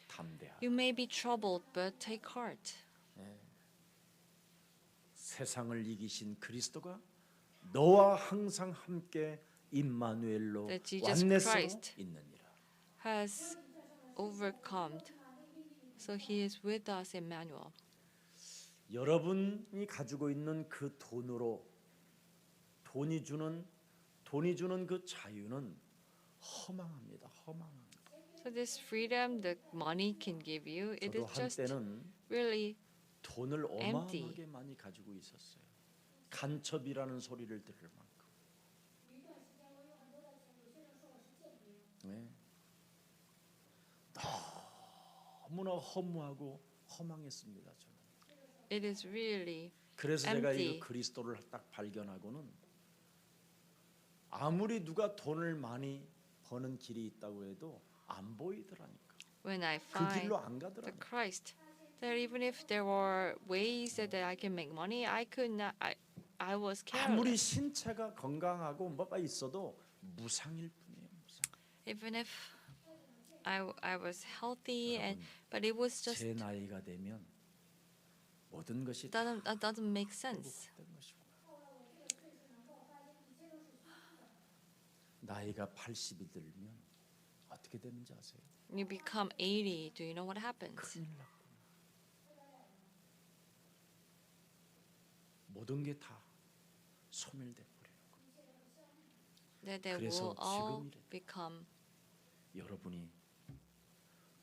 담대하라. You may be troubled, but take heart. 세상을 이기신 그리스도가 너와 항상 함께 임마누엘로 That Jesus 완내서 Christ 있느니라. Has overcome. So he is with us, Emmanuel. 여러분이 가지고 있는 그 돈으로 돈이 주는 그 자유는 허망합니다. 허망합니다. So this freedom that money can give you, it 저도 is just 한때는 really 돈을 empty. 어마어마하게 많이 가지고 있었어요. 간첩이라는 소리를 들을 만큼. 네. 너무나 허무하고 허망했습니다. 저는. it is really 그래서 제가 empty. 이 그리스도를 딱 발견하고는 아무리 누가 돈을 많이 버는 길이 있다고 해도 안 보이더라니까. when I 그 find 길로 안 the 가더라니까. Christ. That even if there were ways that I can make money, I could not. I was 아무리 careless. 신체가 건강하고 뭐가 있어도 무상일 뿐이에요. 무상. Even if I was healthy and but it was just 제 나이가 되면 모든 것이 doesn't make sense. 된 것이고 나이가 80이 들면 어떻게 되는지 아세요? You become 80. Do you know what happens? 큰일 났구나. 모든 게 다 소멸돼 버리는 거예요. That they 그래서 will all 지금이래. become. 여러분이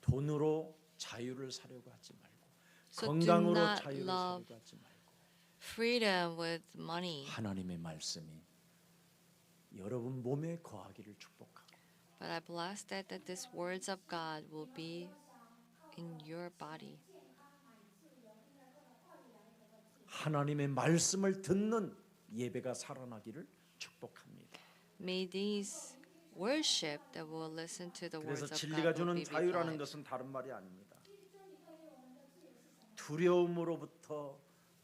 돈으로 자유를 사려고 하지 말고 So 건강으로 do not 자유를 love 사려고 하지 말고 freedom with money. 하나님의 말씀이 여러분 몸에 거하기를 축복하고 But I bless that these words of God will be in your body. 하나님의 말씀을 듣는 예배가 살아나기를 축복합니다. May these worship that will listen to the 그래서 words of 진리가 God will 주는 be 자유라는 revived. 것은 다른 말이 아닙니다. 두려움으로부터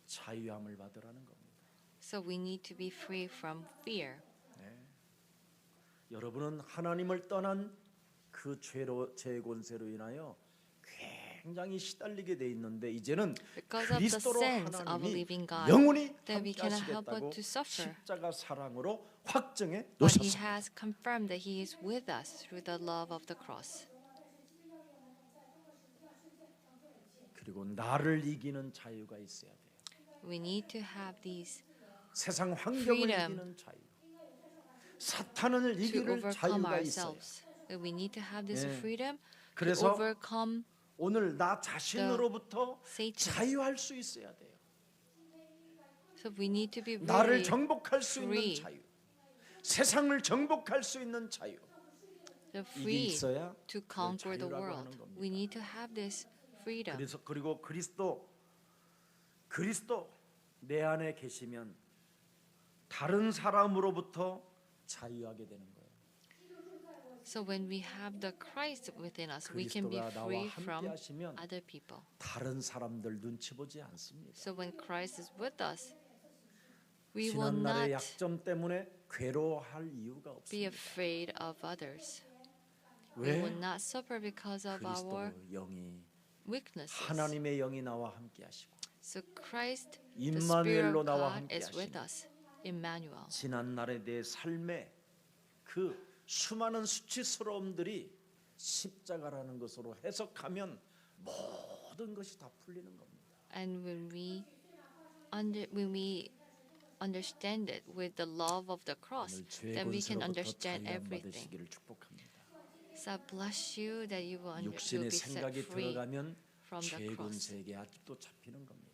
자유함을 받으라는 겁니다. So we need to be free from fear. 여러분은 하나님을 떠난 그 죄의 권세로 인하여 굉장히 시달리게 돼 있는데 이제는 Because of the 그리스도로 sins of a 하나님이 living God, 영원히 that we 함께 cannot help 하시겠다고 but to suffer. 십자가 사랑으로 확정해 But He 놓으셨습니다. has confirmed that He is with us through the love of the cross. 그리고 나를 이기는 자유가 있어야 돼요. We need to have these 세상 환경을 freedom 이기는 자유. 사탄을 to 이기는 overcome 자유가 있어요. ourselves. That we need to have this 예. freedom to 그래서 overcome 오늘 나 자신으로부터 Satan. 자유할 수 있어야 돼요. So we need to be 나를 really 정복할 수 있는 free. 자유. 세상을 정복할 수 있는 자유. the 이게 free 있어야 to conquer the 자유라고 world. 하는 겁니다. We need to have this freedom. 그래서 그리고 그리스도 내 안에 계시면 다른 사람으로부터 자유하게 되는 거예요. So when we have the Christ within us, we can be 그리스도가 나와 free 함께 from 하시면 other people. 다른 사람들 눈치 보지 않습니다. So when Christ is with us, We will 지난날의 not 약점 때문에 괴로워할 이유가 be 없습니다. afraid of others. We 왜? will not suffer because of our 그리스도 영이 weaknesses. 하나님의 영이 나와 함께 하시고 So Christ, the Spirit 임마누엘로 of 나와 God, 함께 is with 하시니 us. Emmanuel. 지난날의 내 삶에 그 수많은 수치스러움들이 십자가라는 것으로 해석하면 모든 것이 다 풀리는 겁니다. And when we understand it with the love of the cross, 오늘 죄의 then we can 권세로부터 understand 자유함 everything. 받으시기를 축복합니다. So I bless you that you will 육신의 be set 생각이 free 들어가면 from the 죄의 cross. 권세에게 아직도 잡히는 겁니다.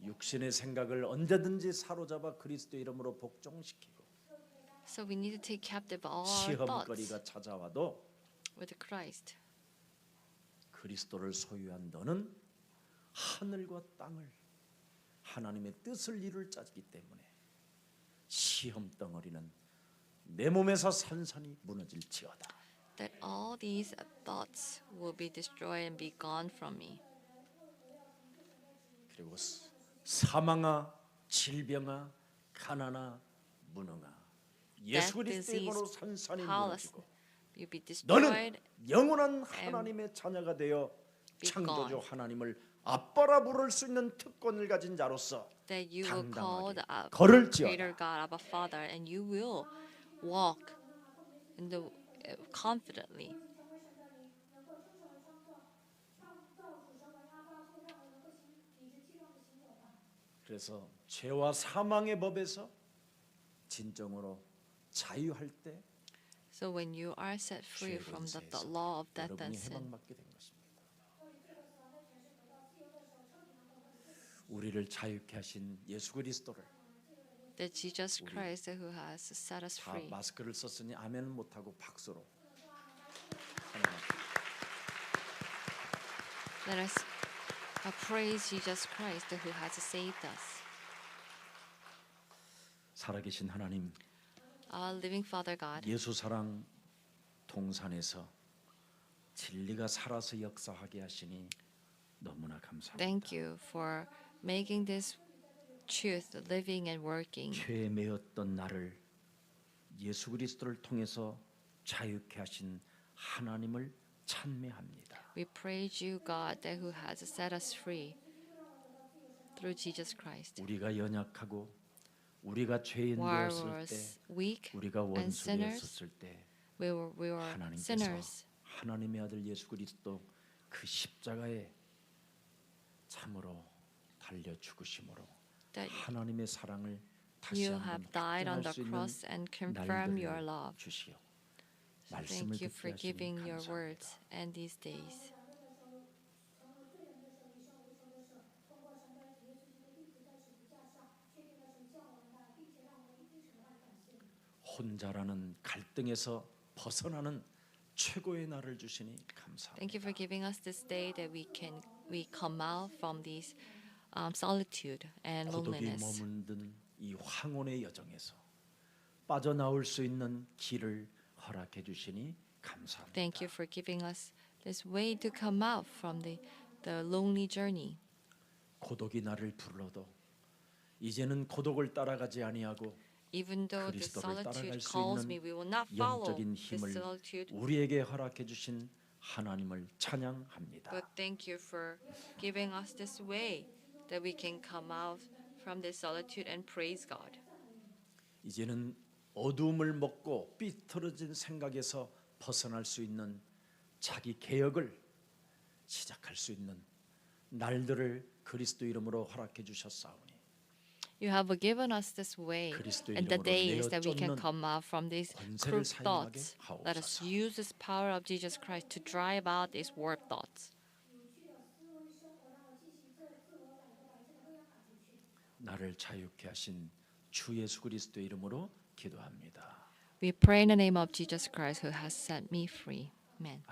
육신의 생각을 언제든지 사로잡아 그리스도 이름으로 복종시키고 So we need to take captive all our thoughts 시험거리가 찾아와도 with Christ. 그리스도를 소유한 너는 하늘과 땅을 하나님의 뜻을 이룰 자이기 때문에 시험 덩어리는 내 몸에서 산산이 무너질지어다. That all these thoughts will be destroyed and be gone from me. 그리고 사망아 질병아 가난아 무능아 예수 그리스도 이름으로 산산이 powerless, 무너지고 you'll be 너는 destroyed. 영원한 하나님의 자녀가 되어 be 창조주 gone. 하나님을 아빠라 부를 수 있는 특권을 가진 자로서 That you will call the 당당하게 걸을지어다. Creator God, Abba Father, and you will walk in the confidently. 그래서 죄와 사망의 법에서 진정으로 자유할 때 So when you are set free 죄의 from the 권세에서 law of death 여러분이 and sin, 해방받게 된 것입니다. 우리를 자유케 하신 예수 그리스도를 that Jesus Christ who has set us 다 free. 마스크를 썼으니 아멘 못하고 박수로 찬양합니다. Let us praise Jesus Christ who has saved us. 살아계신 하나님, Our living Father God, 예수 사랑 동산에서 진리가 살아서 역사하게 하시니 너무나 감사합니다. thank you for making this truth living and working. 죄에 매였던 나를 예수 그리스도를 통해서 자유케 하신 하나님을 찬미합니다. We praise you, God, that who has set us free through Jesus Christ. 우리가 연약하고 우리가 죄인 While we 되었을 were 때, weak 우리가 and 원수 sinners, 되었을 때 we were 하나님께서 sinners. 하나님의 아들 예수 그리스도 그 십자가에 참으로 달려 죽으심으로 That 하나님의 사랑을 다시 you 한번 have died on 확증할 the 수 있는 cross and confirm your 날들을 love. 주시오. So 말씀을 thank you 듣게 for 하시니 giving your 감사합니다. words and these days. 혼자라는 갈등에서 벗어나는 최고의 날을 주시니 감사합니다. Thank you for giving us this day that we come out from these solitude and 고독이 loneliness. 머문든 이 황혼의 여정에서 빠져나올 수 있는 길을 허락해 주시니 감사합니다. Thank you for giving us this way to come out from the lonely journey. 고독이 나를 불러도 이제는 고독을 따라가지 아니하고 Even though the 그리스도를 따라갈 solitude 수 calls 있는 me, we will not follow 영적인 the 힘을 solitude. 우리에게 허락해 주신 하나님을 찬양합니다. But thank you for giving us this way that we can come out from this solitude and praise God. 이제는 어두움을 먹고 삐뚤어진 생각에서 벗어날 수 있는 자기 개혁을 시작할 수 있는 날들을 그리스도 이름으로 허락해 주셨사오니 You have given us this way 그리스도 and the 이름으로 days that we can 내어쫓는 come out from these 권세를 crooked 사용하게 thoughts. Let us 하옵소서. use this power of Jesus Christ to drive out these warped thoughts. 나를 자유케 하신 주 예수 그리스도 이름으로 기도합니다. We pray in the name of Jesus Christ who has set me free. Amen.